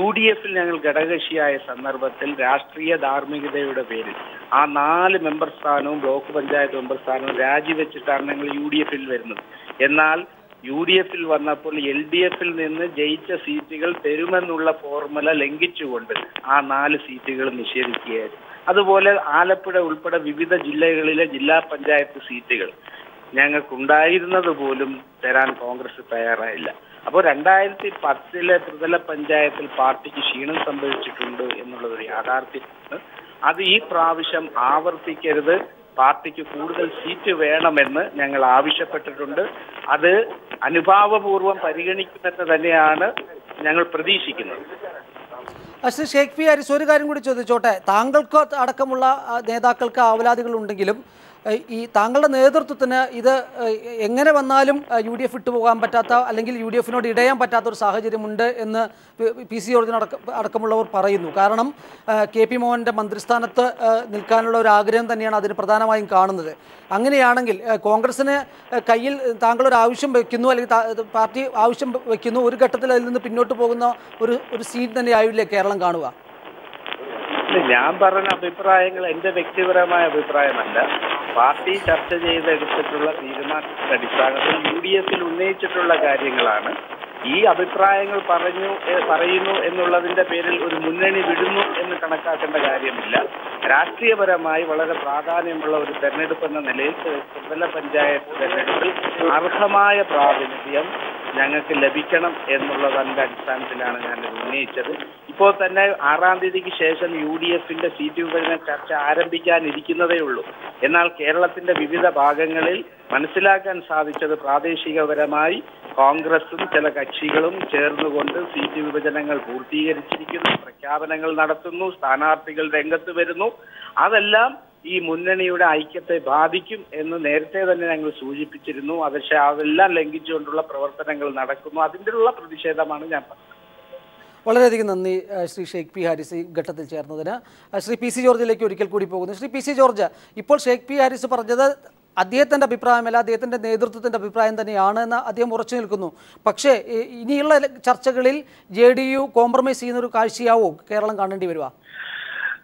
UDF-ൽ ഞങ്ങൾ ഘടകകക്ഷിയായ സന്ദർഭത്തിൽ രാഷ്ട്രീയ ധാർമ്മികതയുടെ പേരിൽ ആ 4 മെമ്പർ സ്ഥാനവും ബ്ലോക്ക് പഞ്ചായത്ത് മെമ്പർ സ്ഥാനവും രാജിവെച്ചിട്ടാണ് ഞങ്ങൾ UDF-ൽ വരുന്നത്. എന്നാൽ UDF-ൽ വന്നപ്പോൾ LDF-ൽ നിന്ന് ജയിച്ച സീറ്റുകൾ തരുമെന്നുള്ള ഫോർമുല ലംഘിച്ചുകൊണ്ട് ആ 4 സീറ്റുകൾ നിഷേധിക്കുകയായിരുന്നു. അതുപോലെ ആലപ്പുഴ ഉൾപ്പെടെ വിവിധ ജില്ലകളിലെ ജില്ലാ പഞ്ചായത്ത് സീറ്റുകൾ ഞങ്ങൾക്കുണ്ടായിരുന്നത് പോലും തരാൻ കോൺഗ്രസ് തയ്യാറായില്ല. അപ്പോൾ 2010 ത്രിതല പഞ്ചായത്തിൽ പാർട്ടിക്ക് ക്ഷീണം സംഭവിച്ചിട്ടുണ്ട് എന്നുള്ളതൊരു യാഥാർത്ഥ്യമാണ്. അത് ഈ പ്രാവശ്യം ആവർത്തിക്കരുത്, പാർട്ടിക്ക് കൂടുതൽ സീറ്റ് വേണമെന്ന് ഞങ്ങൾ ആവശ്യപ്പെട്ടിട്ടുണ്ട്. അത് അനുഭാവപൂർവ്വം പരിഗണിക്കുമെന്ന് തന്നെയാണ് ഞങ്ങൾ പ്രതീക്ഷിക്കുന്നത്. ശ്രീ ഷേഖ് പി ഹാരിസ്, ഒരു കാര്യം കൂടി ചോദിച്ചോട്ടെ. താങ്കൾക്ക് അടക്കമുള്ള നേതാക്കൾക്ക് ആവലാതികളുണ്ടെങ്കിലും ഈ താങ്കളുടെ നേതൃത്വത്തിന് ഇത് എങ്ങനെ വന്നാലും UDF വിട്ടുപോകാൻ പറ്റാത്ത, അല്ലെങ്കിൽ UDFനോട് ഇടയാൻ പറ്റാത്ത ഒരു സാഹചര്യമുണ്ട് എന്ന് PC അടക്കമുള്ളവർ പറയുന്നു. കാരണം KP മോഹൻ്റെ മന്ത്രിസ്ഥാനത്ത് നിൽക്കാനുള്ള ഒരു ആഗ്രഹം തന്നെയാണ് അതിന് പ്രധാനമായും കാണുന്നത്. അങ്ങനെയാണെങ്കിൽ കോൺഗ്രസിന് കയ്യിൽ താങ്കളൊരു ആവശ്യം വയ്ക്കുന്നു, അല്ലെങ്കിൽ പാർട്ടി ആവശ്യം വയ്ക്കുന്നു, ഒരു ഘട്ടത്തിൽ അതിൽ നിന്ന് പിന്നോട്ട് പോകുന്ന ഒരു സീറ്റ് തന്നെ ആയില്ലേ കേരളം കാണുക? ഞാൻ പറഞ്ഞ അഭിപ്രായങ്ങൾ എൻ്റെ വ്യക്തിപരമായ അഭിപ്രായമല്ല. പാർട്ടി ചർച്ച ചെയ്തെടുത്തിട്ടുള്ള തീരുമാനത്തിന്റെ അടിസ്ഥാനത്തിൽ UDFൽ ഉന്നയിച്ചിട്ടുള്ള കാര്യങ്ങളാണ്. ഈ അഭിപ്രായങ്ങൾ പറയുന്നു എന്നുള്ളതിന്റെ പേരിൽ ഒരു മുന്നണി വിടുന്നു എന്ന് കണക്കാക്കേണ്ട കാര്യമില്ല. രാഷ്ട്രീയപരമായി വളരെ പ്രാധാന്യമുള്ള ഒരു തെരഞ്ഞെടുപ്പ് എന്ന നിലയിൽ ത്രിതല പഞ്ചായത്ത് തെരഞ്ഞെടുപ്പിൽ അർഹമായ പ്രാതിനിധ്യം ഞങ്ങൾക്ക് ലഭിക്കണം എന്നുള്ളതിന്റെ അടിസ്ഥാനത്തിലാണ് ഞാനിത് ഉന്നയിച്ചത്. ഇപ്പോൾ തന്നെ 6-ാം തീയതിക്ക് ശേഷം UDFന്റെ സീറ്റ് വിഭജന ചർച്ച ആരംഭിക്കാനിരിക്കുന്നതേ ഉള്ളൂ. എന്നാൽ കേരളത്തിന്റെ വിവിധ ഭാഗങ്ങളിൽ മനസ്സിലാക്കാൻ സാധിച്ചത് പ്രാദേശികപരമായി കോൺഗ്രസും ചില കക്ഷികളും ചേർന്നുകൊണ്ട് സീറ്റ് വിഭജനങ്ങൾ പൂർത്തീകരിച്ചിരിക്കുന്നു, പ്രഖ്യാപനങ്ങൾ നടത്തുന്നു, സ്ഥാനാർത്ഥികൾ രംഗത്ത് വരുന്നു. അതെല്ലാം ഈ മുന്നണിയുടെ ഐക്യത്തെ ബാധിക്കും എന്ന് നേരത്തെ തന്നെ ഞങ്ങൾ സൂചിപ്പിച്ചിരുന്നു. പക്ഷേ അതെല്ലാം ലംഘിച്ചുകൊണ്ടുള്ള പ്രവർത്തനങ്ങൾ നടക്കുന്നു. അതിൻ്റെയുള്ള പ്രതിഷേധമാണ് ഞാൻ പറഞ്ഞത്. വളരെയധികം നന്ദി ശ്രീ ഷേഖ് പി ഹാരിസ് ഈ ഘട്ടത്തിൽ ചേർന്നതിന്. ശ്രീ PC ജോർജിലേക്ക് ഒരിക്കൽ കൂടി പോകുന്നു. ശ്രീ PC ജോർജ്, ഇപ്പോൾ ഷേഖ് പി ഹാരിസ് പറഞ്ഞത് അദ്ദേഹത്തിൻ്റെ അഭിപ്രായമല്ല, അദ്ദേഹത്തിൻ്റെ നേതൃത്വത്തിൻ്റെ അഭിപ്രായം തന്നെയാണ് എന്ന് അദ്ദേഹം ഉറച്ചു നിൽക്കുന്നു. പക്ഷേ ഇനിയുള്ള ചർച്ചകളിൽ JDU കോംപ്രമൈസ് ചെയ്യുന്നൊരു കാഴ്ചയാവോ കേരളം കാണേണ്ടി വരുക?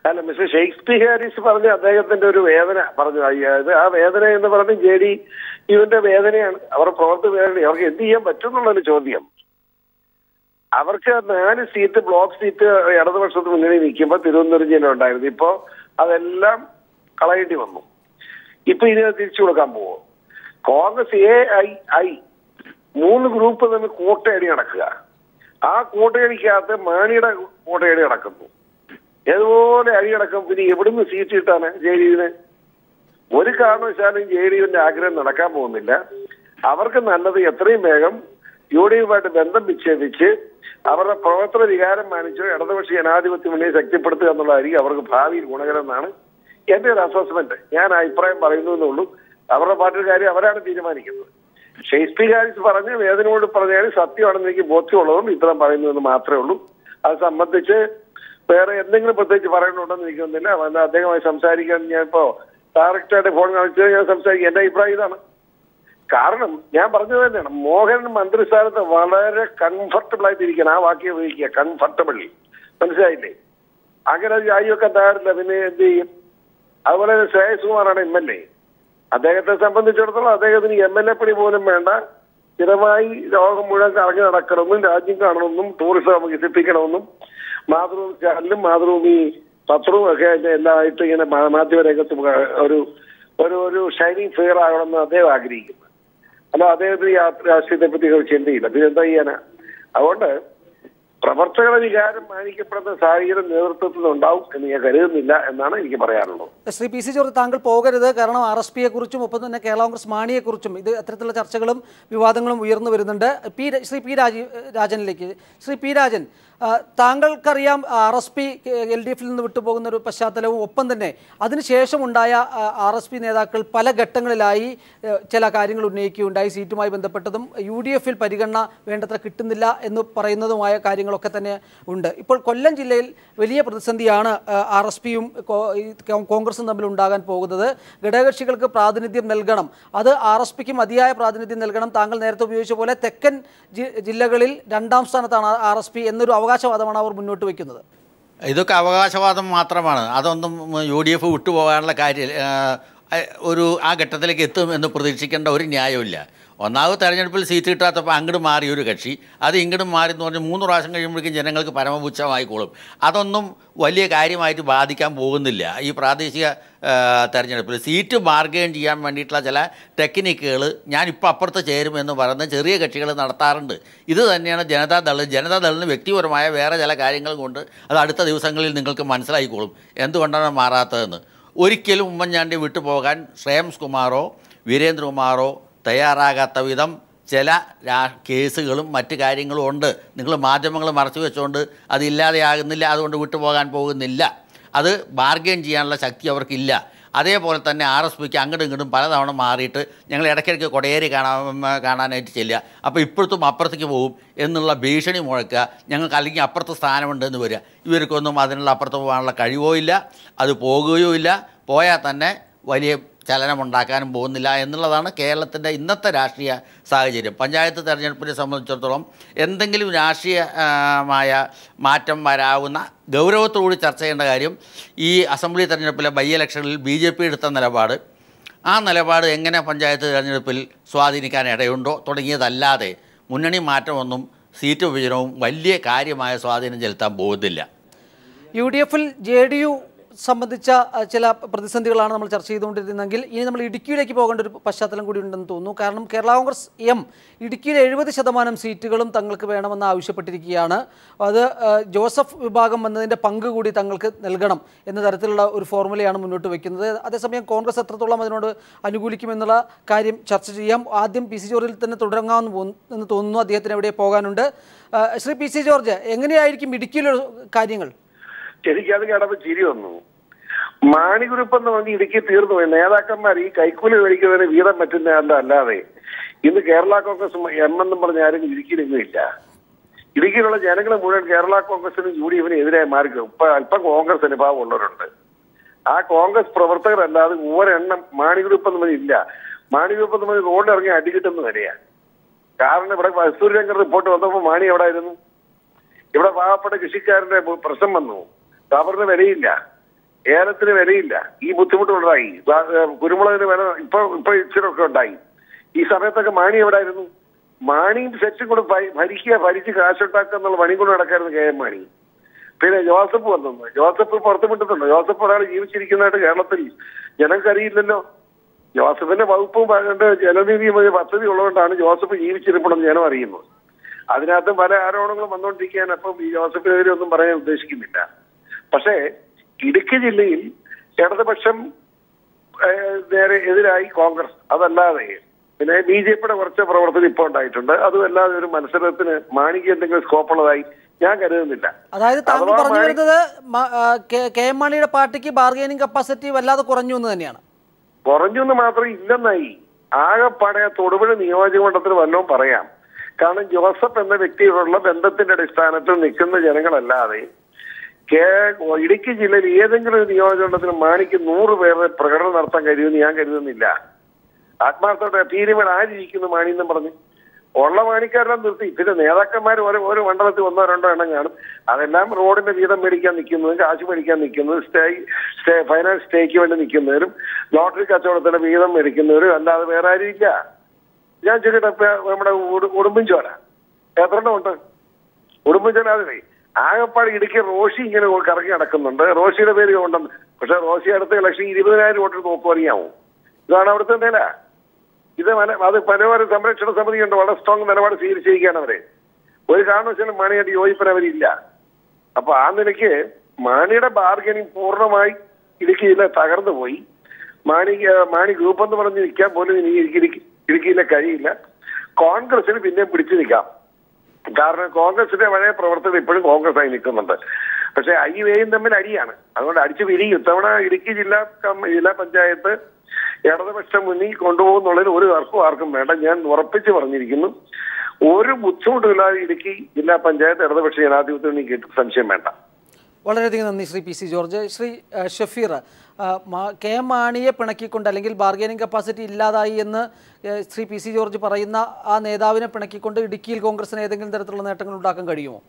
അല്ല, മിസ്റ്റർ ഷേഖ് പി ഹാരിസ് പറഞ്ഞ അദ്ദേഹത്തിന്റെ ഒരു വേദന പറഞ്ഞു. അതായത് ആ വേദന എന്ന് പറഞ്ഞ് JDUവിന്റെ വേദനയാണ്, അവരുടെ പ്രവർത്തി വേദന. അവർക്ക് എന്ത് ചെയ്യാൻ പറ്റും എന്നുള്ളൊരു ചോദ്യം. അവർക്ക് 4 സീറ്റ് ബ്ലോക്ക് സീറ്റ് ഇടതുപക്ഷത്തിന് മുന്നണി നിൽക്കുമ്പോൾ തിരുവനന്തപുരം ജില്ല ഉണ്ടായിരുന്നു. ഇപ്പോ അതെല്ലാം കളയേണ്ടി വന്നു. ഇപ്പൊ ഇനി തിരിച്ചു കൊടുക്കാൻ പോവോ? കോൺഗ്രസ് AII 3 ഗ്രൂപ്പ് തമ്മിൽ കൂട്ടയടി നടക്കുക. ആ കൂട്ടയടിക്കകത്ത് മാണിയുടെ കൂട്ടയടി നടക്കുന്നു. ഏതുപോലെ അടി നടക്കും. പിന്നെ എവിടുന്ന് സീറ്റ് കിട്ടാണ് JDUവിന്? ഒരു കാരണവശാലും JDUവിന്റെ ആഗ്രഹം നടക്കാൻ പോകുന്നില്ല. അവർക്ക് നല്ലത് എത്രയും വേഗം UDFുമായിട്ട് ബന്ധം വിച്ഛേദിച്ച് അവരുടെ പ്രവർത്തന വികാരം മാനിച്ച് ഇടതുപക്ഷ ജനാധിപത്യ മുന്നണി ശക്തിപ്പെടുത്തുക എന്നുള്ളതായിരിക്കും അവർക്ക് ഭാവിയിൽ ഗുണകരം എന്നാണ് എന്റെ ഒരു അസസ്മെന്റ്. ഞാൻ അഭിപ്രായം പറയുന്നു എന്നുള്ളൂ. അവരുടെ പാർട്ടിയുടെ കാര്യം അവരാണ് തീരുമാനിക്കുന്നത്. ഷേഖ് പി ഹാരിസ് പറഞ്ഞ് വേദനയോട് പറഞ്ഞാൽ സത്യമാണെന്ന് എനിക്ക് ബോധ്യമുള്ളതുകൊണ്ട് ഇത്രയും പറയുന്നു എന്ന് മാത്രമേ ഉള്ളൂ. അത് സംബന്ധിച്ച് വേറെ എന്തെങ്കിലും പ്രത്യേകിച്ച് പറയണമെന്ന് എനിക്കൊന്നില്ല. അദ്ദേഹമായി സംസാരിക്കാൻ ഞാൻ ഇപ്പോ ഡയറക്റ്റായിട്ട് ഫോൺ കാണിച്ചത് ഞാൻ സംസാരിക്കും. എന്റെ അഭിപ്രായം ഇതാണ്. കാരണം ഞാൻ പറഞ്ഞത് തന്നെയാണ്, മോഹൻ മന്ത്രിസ്ഥാനത്ത് വളരെ കംഫർട്ടബിൾ ആയിട്ടിരിക്കണം. ആ വാക്യം ഉപയോഗിക്കുക, കംഫർട്ടബിളി. മനസ്സിലായില്ലേ? അങ്ങനെ ജായിവെക്കാൻ തയ്യാറില്ല. പിന്നെ എന്ത് ചെയ്യും? അതുപോലെ ശ്രേയസ് കുമാറാണ് MLA. അദ്ദേഹത്തെ സംബന്ധിച്ചിടത്തോളം അദ്ദേഹത്തിന് MLA പണി പോലും വേണ്ട. സ്ഥിരമായി ലോകം മുഴുവൻ കറങ്ങി നടക്കണമെന്നും രാജ്യം കാണണമെന്നും ടൂറിസം വികസിപ്പിക്കണമെന്നും മാതൃഭൂമി ചാനലും മാതൃഭൂമി പത്രവും ഒക്കെ എല്ലാമായിട്ട് ഇങ്ങനെ മാധ്യമ രംഗത്ത് ഒരു ഷൈനിങ് ഫിഗർ ആകണമെന്ന് അദ്ദേഹം ആഗ്രഹിക്കുന്നു. അല്ല, അദ്ദേഹത്തിന് രാഷ്ട്രീയത്തെ പറ്റി ചിന്തയില്ല. പിന്നെ എന്താ ചെയ്യാനാ? അതുകൊണ്ട് പ്രവർത്തകരുടെ വികാരം മാനിക്കപ്പെടുന്ന സാഹചര്യം നേതൃത്വത്തിൽ ഉണ്ടാവും എന്ന് ഞാൻ കരുതുന്നില്ല എന്നാണ് എനിക്ക് പറയാനുള്ളത്. ശ്രീ PC ജോർജ്, താങ്കൾ പോകരുത്. കാരണം RSPയെ കുറിച്ചും ഒപ്പം തന്നെ കേരള കോൺഗ്രസ് മാണിയെക്കുറിച്ചും ഇത് അത്തരത്തിലുള്ള ചർച്ചകളും വിവാദങ്ങളും ഉയർന്നു വരുന്നുണ്ട്. ശ്രീ പി രാജനിലേക്ക്. ശ്രീ പി രാജൻ, താങ്കൾക്കറിയാം RSP LDFിൽ നിന്ന് വിട്ടുപോകുന്ന ഒരു പശ്ചാത്തലവും ഒപ്പം തന്നെ അതിനുശേഷമുണ്ടായ RSP നേതാക്കൾ പല ഘട്ടങ്ങളിലായി ചില കാര്യങ്ങൾ ഉന്നയിക്കുകയുണ്ടായി. സീറ്റുമായി ബന്ധപ്പെട്ടതും UDFിൽ പരിഗണന വേണ്ടത്ര കിട്ടുന്നില്ല എന്ന് പറയുന്നതുമായ കാര്യങ്ങളൊക്കെ തന്നെ ഉണ്ട്. ഇപ്പോൾ കൊല്ലം ജില്ലയിൽ വലിയ പ്രതിസന്ധിയാണ് RSPയും കോൺഗ്രസും തമ്മിൽ ഉണ്ടാകാൻ പോകുന്നത്. ഘടകകക്ഷികൾക്ക് പ്രാതിനിധ്യം നൽകണം, അത് RSPക്ക് മതിയായ പ്രാതിനിധ്യം നൽകണം. താങ്കൾ നേരത്തെ ഉപയോഗിച്ച പോലെ തെക്കൻ ജില്ലകളിൽ 2ാം സ്ഥാനത്താണ് RSP എന്നൊരു അവകാശവാദമാണ് അവർ മുന്നോട്ട് വയ്ക്കുന്നത്. ഇതൊക്കെ അവകാശവാദം മാത്രമാണ്. അതൊന്നും UDF വിട്ടുപോകാനുള്ള കാര്യം ആ ഘട്ടത്തിലേക്ക് എത്തും എന്ന് പ്രതീക്ഷിക്കേണ്ട ഒരു ന്യായമില്ല. ഒന്നാമത് തെരഞ്ഞെടുപ്പിൽ സീറ്റ് കിട്ടാത്തപ്പോൾ അങ്ങോട്ട് മാറി ഒരു കക്ഷി, അത് ഇങ്ങോട്ട് മാറി എന്ന് പറഞ്ഞ് 3 പ്രാവശ്യം കഴിയുമ്പോഴേക്കും ജനങ്ങൾക്ക് പരമപുച്ഛമായിക്കോളും. അതൊന്നും വലിയ കാര്യമായിട്ട് ബാധിക്കാൻ പോകുന്നില്ല. ഈ പ്രാദേശിക തെരഞ്ഞെടുപ്പിൽ സീറ്റ് ബാർഗെയിൻ ചെയ്യാൻ വേണ്ടിയിട്ടുള്ള ചില ടെക്നിക്കുകൾ ഞാനിപ്പോൾ അപ്പുറത്ത് ചേരുമെന്ന് പറയുന്ന ചെറിയ കക്ഷികൾ നടത്താറുണ്ട്. ഇത് തന്നെയാണ് ജനതാദളിന് വ്യക്തിപരമായ വേറെ ചില കാര്യങ്ങൾ കൊണ്ട് അത് അടുത്ത ദിവസങ്ങളിൽ നിങ്ങൾക്ക് മനസ്സിലായിക്കോളും എന്തുകൊണ്ടാണ് മാറാത്തതെന്ന്. ഒരിക്കലും ഉമ്മൻചാണ്ടി വിട്ടുപോകാൻ ശ്രേയംസ് കുമാറോ വീരേന്ദ്രകുമാറോ തയ്യാറാകാത്ത വിധം ചില കേസുകളും മറ്റ് കാര്യങ്ങളും ഉണ്ട്. നിങ്ങൾ മാധ്യമങ്ങൾ മറച്ചു വെച്ചുകൊണ്ട് അതില്ലാതെയാകുന്നില്ല, അതുകൊണ്ട് വിട്ടുപോകാൻ പോകുന്നില്ല. അത് ബാർഗെയിൻ ചെയ്യാനുള്ള ശക്തി അവർക്കില്ല. അതേപോലെ തന്നെ RSPക്ക് അങ്ങോട്ടും ഇങ്ങോട്ടും പലതവണ മാറിയിട്ട് ഞങ്ങൾ ഇടയ്ക്കിടയ്ക്ക് കൊടയേരി കാണാനായിട്ട് ചെല്ലുക, അപ്പോൾ ഇപ്പോഴത്തും അപ്പുറത്തേക്ക് പോകും എന്നുള്ള ഭീഷണി മുഴക്കുക, ഞങ്ങൾക്ക് അല്ലെങ്കിൽ അപ്പുറത്ത് സ്ഥാനമുണ്ടെന്ന് വരിക. ഇവർക്കൊന്നും അതിനുള്ള അപ്പുറത്ത് പോകാനുള്ള കഴിവോ ഇല്ല, അത് പോകുകയോ ഇല്ല. പോയാൽ തന്നെ വലിയ ചലനമുണ്ടാക്കാനും പോകുന്നില്ല എന്നുള്ളതാണ് കേരളത്തിൻ്റെ ഇന്നത്തെ രാഷ്ട്രീയ സാഹചര്യം. പഞ്ചായത്ത് തെരഞ്ഞെടുപ്പിനെ സംബന്ധിച്ചിടത്തോളം എന്തെങ്കിലും രാഷ്ട്രീയമായ മാറ്റം വരാവുന്ന ഗൗരവത്തോടുകൂടി ചർച്ച ചെയ്യേണ്ട കാര്യം ഈ അസംബ്ലി തെരഞ്ഞെടുപ്പിലെ ബൈ ഇലക്ഷനിൽ BJP എടുത്ത നിലപാട്, ആ നിലപാട് എങ്ങനെ പഞ്ചായത്ത് തെരഞ്ഞെടുപ്പിൽ സ്വാധീനിക്കാൻ ഇടയുണ്ടോ തുടങ്ങിയതല്ലാതെ മുന്നണി മാറ്റമൊന്നും സീറ്റ് വിഭജനവും വലിയ കാര്യമായ സ്വാധീനം ചെലുത്താൻ പോകുന്നില്ല. UDFൽ JDU സംബന്ധിച്ച ചില പ്രതിസന്ധികളാണ് നമ്മൾ ചർച്ച ചെയ്തുകൊണ്ടിരുന്നെങ്കിൽ ഇനി നമ്മൾ ഇടുക്കിയിലേക്ക് പോകേണ്ട ഒരു പശ്ചാത്തലം കൂടി ഉണ്ടെന്ന് തോന്നുന്നു. കാരണം കേരള കോൺഗ്രസ് എം ഇടുക്കിയിൽ 70% സീറ്റുകളും തങ്ങൾക്ക് വേണമെന്ന് ആവശ്യപ്പെട്ടിരിക്കുകയാണ്. അത് ജോസഫ് വിഭാഗം വന്നതിൻ്റെ പങ്ക് കൂടി തങ്ങൾക്ക് നൽകണം എന്ന തരത്തിലുള്ള ഒരു ഫോർമുലയാണ് മുന്നോട്ട് വയ്ക്കുന്നത്. അതേസമയം കോൺഗ്രസ് എത്രത്തോളം അതിനോട് അനുകൂലിക്കുമെന്നുള്ള കാര്യം ചർച്ച ചെയ്യാം. ആദ്യം PC ജോർജിൽ തന്നെ തുടങ്ങാമെന്ന് തോന്നുന്നു. അദ്ദേഹത്തിന് എവിടെ പോകാനുണ്ട്. ശ്രീ PC ജോർജ്, എങ്ങനെയായിരിക്കും ഇടുക്കിയിലെ കാര്യങ്ങൾ? എനിക്കത് കേട്ടപ്പോൾ ചിരി വന്നു. മാണി ഗ്രൂപ്പ് എന്ന് പറഞ്ഞ് ഇടുക്കി തീർന്നു പോയി. നേതാക്കന്മാർ ഈ കൈക്കൂലി മേടിക്കുന്നതിന് വീതം പറ്റുന്ന അല്ലാതെ ഇന്ന് കേരള കോൺഗ്രസ് എം എന്നും പറഞ്ഞ ആരും ഇടുക്കിയിലൊന്നുമില്ല. ഇടുക്കിയിലുള്ള ജനങ്ങൾ മുഴുവൻ കേരള കോൺഗ്രസിനും UDFനും എതിരായി മാറി. ഇപ്പൊ അല്പം കോൺഗ്രസ് അനുഭാവം ഉള്ളവരുണ്ട്. ആ കോൺഗ്രസ് പ്രവർത്തകരല്ലാതെ ഒരെണ്ണം മാണി ഗ്രൂപ്പ് എന്ന് പറഞ്ഞില്ല. മാണി ഗ്രൂപ്പ് എന്ന് പറഞ്ഞ് റോഡിൽ ഇറങ്ങി അടികിട്ടുന്ന വരെയാണ്. കാരണം ഇവിടെ സൂര്യശങ്കർ റിപ്പോർട്ട് വന്നപ്പോൾ മാണി എവിടെ ആയിരുന്നു? ഇവിടെ പാവപ്പെട്ട കൃഷിക്കാരന്റെ പ്രശ്നം വന്നു. റബ്ബറിന് വിലയില്ല, ഏലത്തിന് വിലയില്ല. ഈ ബുദ്ധിമുട്ടുണ്ടായി. കുരുമുളകിന് വില ഇപ്പൊ ഇച്ചിരൊക്കെ ഉണ്ടായി. ഈ സമയത്തൊക്കെ മാണി എവിടായിരുന്നു? മാണിയും സെറ്റും കൂടെ ഭരിച്ച് കാശുണ്ടാക്കുക എന്നുള്ള പണി കൊണ്ട് നടക്കായിരുന്നു KM മാണി. പിന്നെ ജോസഫ് വന്നു. ജോസഫ് പുറത്തു വിട്ടിട്ടുണ്ടോ? ജോസഫ് ഒരാൾ ജീവിച്ചിരിക്കുന്നതായിട്ട് കേരളത്തിൽ ജനങ്ങൾക്കറിയില്ലല്ലോ. ജോസഫിന്റെ വകുപ്പും ജലനിധി പദ്ധതി ഉള്ളതുകൊണ്ടാണ് ജോസഫ് ജീവിച്ചിരിപ്പണമെന്ന് ജനം അറിയുന്നത്. അതിനകത്ത് പല ആരോപണങ്ങളും വന്നുകൊണ്ടിരിക്കാൻ അപ്പം ഈ ജോസഫിനെതിരെ ഒന്നും പറയാൻ ഉദ്ദേശിക്കുന്നില്ല. പക്ഷേ ഇടുക്കി ജില്ലയിൽ ഇടതുപക്ഷം നേരെ എതിരായി കോൺഗ്രസ്, അതല്ലാതെ പിന്നെ BJPയുടെ കുറച്ച് പ്രവർത്തനം ഇപ്പോൾ ഉണ്ടായിട്ടുണ്ട്. അതുമല്ലാതെ ഒരു മത്സരത്തിന് മാണിക്ക് എന്തെങ്കിലും സ്കോപ്പ് ഉള്ളതായി ഞാൻ കരുതുന്നില്ല. അതായത് താങ്കൾ പറഞ്ഞു വരുന്നത് KM മാണിയുടെ പാർട്ടിക്ക് ബാർഗൈനിങ് കപ്പാസിറ്റി വല്ലാതെ കുറഞ്ഞു എന്ന് തന്നെയാണ്. കുറഞ്ഞു എന്ന് മാത്രം ഇല്ലെന്നായി. ആകെപ്പാടെ തൊടുപുഴ നിയോജകമണ്ഡലത്തിൽ വല്ലതും പറയാം. കാരണം ജോസഫ് എന്ന വ്യക്തിയോടുള്ള ബന്ധത്തിന്റെ അടിസ്ഥാനത്തിൽ നിൽക്കുന്ന ജനങ്ങളല്ലാതെ ഇടുക്കി ജില്ലയിൽ ഏതെങ്കിലും ഒരു നിയോജകമണ്ഡലത്തിൽ മാണിക്ക് 100 പേരുടെ പ്രകടനം നടത്താൻ കഴിയുമെന്ന് ഞാൻ കരുതുന്നില്ല. ആത്മാർത്ഥത്തോടെ തീരുമാനം ആരിയിരിക്കുന്നു മാണി എന്നും പറഞ്ഞ് ഉള്ള മാണിക്കാരെല്ലാം നിർത്തി. പിന്നെ നേതാക്കന്മാർ ഓരോ മണ്ഡലത്തിൽ 1 or 2 എണ്ണം കാണും. അതെല്ലാം റോഡിന്റെ വീതം മേടിക്കാൻ നിൽക്കുന്നതും കാശ് മേടിക്കാൻ നിൽക്കുന്നതും ഫൈനാൻസ് സ്റ്റേക്ക് വേണ്ടി നിൽക്കുന്നവരും ലോട്ടറി കച്ചവടത്തിന്റെ വീതം മേടിക്കുന്നവരും അല്ലാതെ വേറെ ആരും ഇല്ല. ഞാൻ ചോദിക്കട്ടെ, നമ്മുടെ ഉടുമ്പൻചോല എത്രണ്ണം ഉണ്ട്? ഉടുമ്പൻചോല അതെ ആകെപ്പാട് ഇടുക്കി റോഷി ഇങ്ങനെ കറങ്ങി നടക്കുന്നുണ്ട്. റോഷിയുടെ പേര് കൊണ്ടുണ്ട്. പക്ഷെ റോഷി അടുത്ത ഇലക്ഷൻ 20,000 വോട്ടിന് നോക്കുവാറിയാവോ? ഇതാണ് അവിടുത്തെ നില. അത് പലവരും സംരക്ഷണ സമിതി ഉണ്ട്. വളരെ സ്ട്രോങ് നിലപാട് സ്വീകരിച്ചിരിക്കുകയാണ് അവരെ. ഒരു കാരണവശാലും മാണിയായിട്ട് യോജിപ്പിന് അവരില്ല. അപ്പൊ ആ നിലയ്ക്ക് മാണിയുടെ ബാർഗനിങ് പൂർണ്ണമായി ഇടുക്കി ജില്ല തകർന്നു പോയി. മാണി ഗ്രൂപ്പ് എന്ന് പറഞ്ഞ് നിൽക്കാൻ പോലും ഇടുക്കിയിലെ കഴിയില്ല. കോൺഗ്രസിന് പിന്നെയും പിടിച്ചു നിൽക്കാം. കാരണം കോൺഗ്രസിന്റെ പഴയ പ്രവർത്തകർ ഇപ്പോഴും കോൺഗ്രസ് ആയി നിൽക്കുന്നുണ്ട്. പക്ഷെ വേയും തമ്മിൽ അടിയാണ്. അതുകൊണ്ട് അടിച്ചു പിരിയും. ഇത്തവണ ഇടുക്കി ജില്ലാ പഞ്ചായത്ത് ഇടതുപക്ഷം മുന്നിൽ കൊണ്ടുപോകുന്നുള്ളതിൽ ഒരു ആർക്കും വേണ്ട. ഞാൻ ഉറപ്പിച്ച് പറഞ്ഞിരിക്കുന്നു, ഒരു ബുദ്ധിമുട്ടുമില്ലാതെ ഇടുക്കി ജില്ലാ പഞ്ചായത്ത് ഇടതുപക്ഷ ജനാധിപത്യം കിട്ടും, സംശയം വേണ്ട. വളരെയധികം നന്ദി Shri PC George. Shri Shafeer, KM മാണിയെ പിണക്കിക്കൊണ്ട് അല്ലെങ്കിൽ ബാർഗൈനിങ് കപ്പാസിറ്റി ഇല്ലാതായി എന്ന് ശ്രീ PC ജോർജ് പറയുന്ന ആ നേതാവിനെ പിണക്കിക്കൊണ്ട് ഇടുക്കിയിൽ കോൺഗ്രസിന് ഏതെങ്കിലും തരത്തിലുള്ള നേട്ടങ്ങൾ ഉണ്ടാക്കാൻ കഴിയുമോ?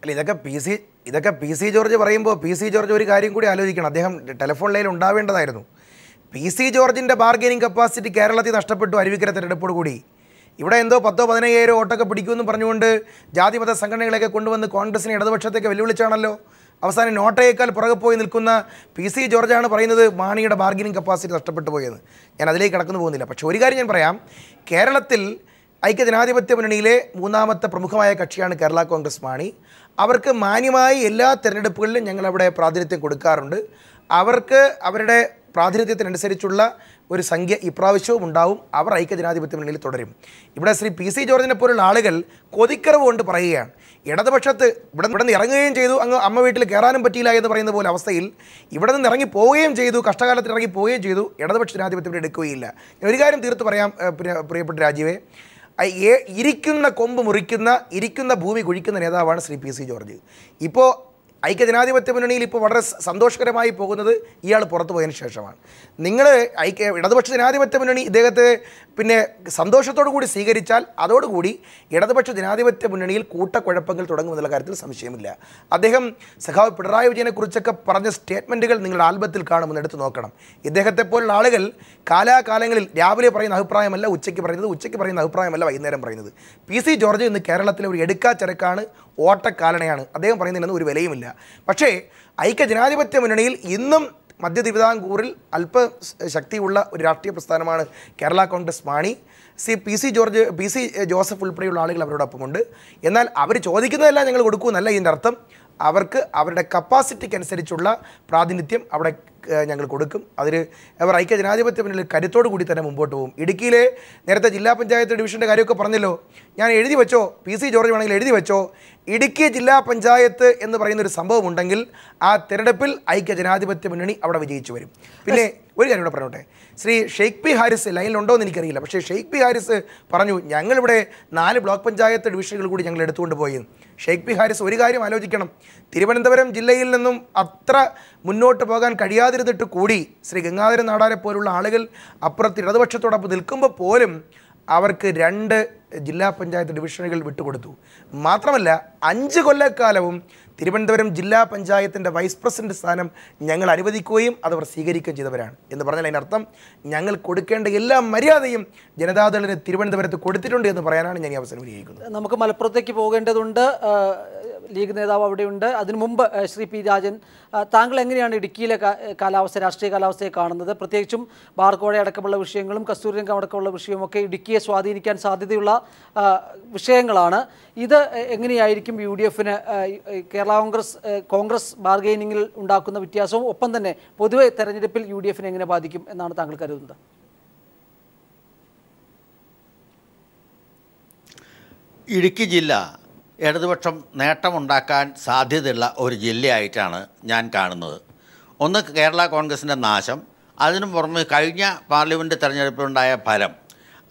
അല്ല, ഇതൊക്കെ PC ജോർജ് പറയുമ്പോൾ PC ജോർജ് ഒരു കാര്യം കൂടി ആലോചിക്കണം. അദ്ദേഹം ടെലിഫോൺ ലൈനിൽ ഉണ്ടാവേണ്ടതായിരുന്നു. PC ജോർജിൻ്റെ ബാർഗെയിനിങ് കപ്പാസിറ്റി കേരളത്തിൽ നഷ്ടപ്പെട്ടു അരുവിക്കര തെരഞ്ഞെടുപ്പോടുകൂടി. ഇവിടെ എന്തോ 10,000-15,000 വോട്ടൊക്കെ പിടിക്കുമെന്ന് പറഞ്ഞുകൊണ്ട് ജാതിമത സംഘടനകളെയൊക്കെ കൊണ്ടുവന്ന് കോൺഗ്രസിനെ ഇടതുപക്ഷത്തേക്ക് വെല്ലുവിളിച്ചാണല്ലോ അവസാനം നോട്ടയേക്കാൾ പുറകെ പോയി നിൽക്കുന്ന PC ജോർജാണ് പറയുന്നത് മാണിയുടെ ബാർഗെയിനിങ് കപ്പാസിറ്റി നഷ്ടപ്പെട്ടു പോയെന്ന്. ഞാൻ അതിലേക്ക് കടന്നു പോകുന്നില്ല. പക്ഷേ ഒരു കാര്യം ഞാൻ പറയാം, കേരളത്തിൽ ഐക്യജനാധിപത്യ മുന്നണിയിലെ മൂന്നാമത്തെ പ്രമുഖമായ കക്ഷിയാണ് കേരള കോൺഗ്രസ് മാണി. അവർക്ക് മാന്യമായി എല്ലാ തെരഞ്ഞെടുപ്പുകളിലും ഞങ്ങളവിടെ പ്രാതിനിധ്യം കൊടുക്കാറുണ്ട്. അവർക്ക് അവരുടെ പ്രാതിനിധ്യത്തിനനുസരിച്ചുള്ള ഒരു സംഖ്യ ഇപ്രാവശ്യവും ഉണ്ടാവും. അവർ ഐക്യജനാധിപത്യ മുന്നണിയിൽ തുടരും. ഇവിടെ ശ്രീ PC ജോർജിനെ പോലുള്ള ആളുകൾ കൊതിക്കറവ് കൊണ്ട് പറയുകയാണ്, ഇടതുപക്ഷത്ത് ഇവിടെ നിന്ന് ഇറങ്ങുകയും ചെയ്തു, അങ്ങ് അമ്മ വീട്ടിൽ കയറാനും പറ്റിയില്ല എന്ന് പറയുന്ന പോലെ അവസ്ഥയിൽ ഇവിടെ നിന്ന് ഇറങ്ങി പോവുകയും ചെയ്തു, കഷ്ടകാലത്തിൽ ഇറങ്ങി പോവുകയും ചെയ്തു, ഇടതുപക്ഷ ജനാധിപത്യം എടുക്കുകയില്ല. ഞാൻ ഒരു കാര്യം തീർത്ത് പറയാം പ്രിയപ്പെട്ട രാജീവേ, ഇരിക്കുന്ന കൊമ്പ് മുറിക്കുന്ന, ഇരിക്കുന്ന ഭൂമി കുഴിക്കുന്ന നേതാവാണ് ശ്രീ PC ജോർജ്. ഇപ്പോൾ ഐക്യജനാധിപത്യ മുന്നണിയിൽ ഇപ്പോൾ വളരെ സന്തോഷകരമായി പോകുന്നത് ഇയാൾ പുറത്തു പോയതിന് ശേഷമാണ്. നിങ്ങൾ ഇടതുപക്ഷ ജനാധിപത്യ മുന്നണി ഇദ്ദേഹത്തെ പിന്നെ സന്തോഷത്തോടു കൂടി സ്വീകരിച്ചാൽ അതോടുകൂടി ഇടതുപക്ഷ ജനാധിപത്യ മുന്നണിയിൽ കൂട്ടക്കുഴപ്പങ്ങൾ തുടങ്ങുമെന്നുള്ള കാര്യത്തിൽ സംശയമില്ല. അദ്ദേഹം സഖാവ് പിണറായി വിജയനെക്കുറിച്ചൊക്കെ പറഞ്ഞ സ്റ്റേറ്റ്മെൻറ്റുകൾ നിങ്ങളുടെ ആൽബത്തിൽ കാണുമെന്ന് എടുത്ത് നോക്കണം. ഇദ്ദേഹത്തെ പോലുള്ള ആളുകൾ കാലാകാലങ്ങളിൽ രാവിലെ പറയുന്ന അഭിപ്രായമല്ല ഉച്ചയ്ക്ക് പറയുന്നത്, ഉച്ചയ്ക്ക് പറയുന്ന അഭിപ്രായമല്ല വൈകുന്നേരം പറയുന്നത്. PC ജോർജ് ഇന്ന് കേരളത്തിലെ ഒരു എടുക്കാച്ചരക്കാണ്, ഓട്ടക്കാലണയാണ്. അദ്ദേഹം പറയുന്നതിനൊന്നും ഒരു വിലയുമില്ല. പക്ഷേ ഐക്യജനാധിപത്യ മുന്നണിയിൽ ഇന്നും മധ്യ തിരുവിതാംകൂറിൽ അല്പ ശക്തിയുള്ള ഒരു രാഷ്ട്രീയ പ്രസ്ഥാനമാണ് കേരള കോൺഗ്രസ് മാണി. PC ജോസഫ് ഉൾപ്പെടെയുള്ള ആളുകൾ അവരോടൊപ്പമുണ്ട്. എന്നാൽ അവർ ചോദിക്കുന്നതെല്ലാം ഞങ്ങൾ കൊടുക്കുമെന്നല്ല ഇതിൻ്റെ അർത്ഥം. അവർക്ക് അവരുടെ കപ്പാസിറ്റിക്ക് അനുസരിച്ചുള്ള പ്രാതിനിധ്യം അവിടെ ഞങ്ങൾ കൊടുക്കും. അതിൽ അവർ ഐക്യജനാധിപത്യ മുന്നണിയിൽ കരുത്തോടു കൂടി തന്നെ മുമ്പോട്ട് പോകും. ഇടുക്കിയിലെ നേരത്തെ ജില്ലാ പഞ്ചായത്ത് ഡിവിഷൻ്റെ കാര്യമൊക്കെ പറഞ്ഞല്ലോ, ഞാൻ എഴുതി വെച്ചോ, PC ജോർജ് വേണമെങ്കിൽ എഴുതി വെച്ചോ, ഇടുക്കി ജില്ലാ പഞ്ചായത്ത് എന്ന് പറയുന്നൊരു സംഭവം ഉണ്ടെങ്കിൽ ആ തിരഞ്ഞെടുപ്പിൽ ഐക്യജനാധിപത്യ മുന്നണി അവിടെ വിജയിച്ചു വരും. പിന്നെ ഒരു കാര്യം കൂടെ പറഞ്ഞോട്ടെ, ശ്രീ ഷെയ്ഖ് പി ഹാരിസ് ലൈനിലുണ്ടോ എന്ന് എനിക്കറിയില്ല, പക്ഷേ ഷെയ്ഖ് പി ഹാരിസ് പറഞ്ഞു ഞങ്ങളിവിടെ 4 ബ്ലോക്ക് പഞ്ചായത്ത് ഡിവിഷനുകൾ കൂടി ഞങ്ങൾ എടുത്തുകൊണ്ട് പോയി. ഷെയ്ഖ് പി ഹാരിസ് ഒരു കാര്യം ആലോചിക്കണം, തിരുവനന്തപുരം ജില്ലയിൽ നിന്നും അത്ര മുന്നോട്ട് പോകാൻ കഴിയാതിരുന്നിട്ട് കൂടി ശ്രീ ഗംഗാധരൻ നാടാരെ പോലുള്ള ആളുകൾ അപ്പുറത്ത് ഇടതുപക്ഷത്തോടൊപ്പം നിൽക്കുമ്പോൾ പോലും അവർക്ക് 2 ജില്ലാ പഞ്ചായത്ത് ഡിവിഷനുകൾ വിട്ടുകൊടുത്തു. മാത്രമല്ല 5 കൊല്ലക്കാലവും തിരുവനന്തപുരം ജില്ലാ പഞ്ചായത്തിൻ്റെ വൈസ് പ്രസിഡന്റ് സ്ഥാനം ഞങ്ങൾ അനുവദിക്കുകയും അതവർ സ്വീകരിക്കുകയും ചെയ്തവരാണ്. എന്ന് പറഞ്ഞാൽ അതിനർത്ഥം ഞങ്ങൾ കൊടുക്കേണ്ട എല്ലാ മര്യാദയും ജനതാദളിന് തിരുവനന്തപുരത്ത് കൊടുത്തിട്ടുണ്ട് എന്ന് പറയാനാണ് ഞാൻ ഈ അവസരം വിനിയോഗിക്കുന്നത്. നമുക്ക് മലപ്പുറത്തേക്ക് പോകേണ്ടതുണ്ട്. ലീഗ് നേതാവ് അവിടെയുണ്ട്. അതിനു മുമ്പ് ശ്രീ P രാജൻ, താങ്കൾ എങ്ങനെയാണ് ഇടുക്കിയിലെ കാലാവസ്ഥ, രാഷ്ട്രീയ കാലാവസ്ഥയെ കാണുന്നത്? പ്രത്യേകിച്ചും ബാർക്കോഴ അടക്കമുള്ള വിഷയങ്ങളും കസ്തൂരി രംഗം അടക്കമുള്ള വിഷയവുമൊക്കെ ഇടുക്കിയെ സ്വാധീനിക്കാൻ സാധ്യതയുള്ള വിഷയങ്ങളാണ്. ഇത് എങ്ങനെയായിരിക്കും UDF-ന് കേരള കോൺഗ്രസ് ബാർഗെയിനിങ്ങിൽ ഉണ്ടാക്കുന്ന വ്യത്യാസവും ഒപ്പം തന്നെ പൊതുവെ തെരഞ്ഞെടുപ്പിൽ UDF-നെ എങ്ങനെ ബാധിക്കും എന്നാണ് താങ്കൾ കരുതുന്നത്? ഇടുക്കി ജില്ല ഇടതുപക്ഷം നേട്ടമുണ്ടാക്കാൻ സാധ്യതയുള്ള ഒരു ജില്ലയായിട്ടാണ് ഞാൻ കാണുന്നത്. ഒന്ന് കേരള കോൺഗ്രസിൻ്റെ നാശം, അതിനു പുറമെ കഴിഞ്ഞ പാർലമെൻറ്റ് തെരഞ്ഞെടുപ്പിലുണ്ടായ ഫലം,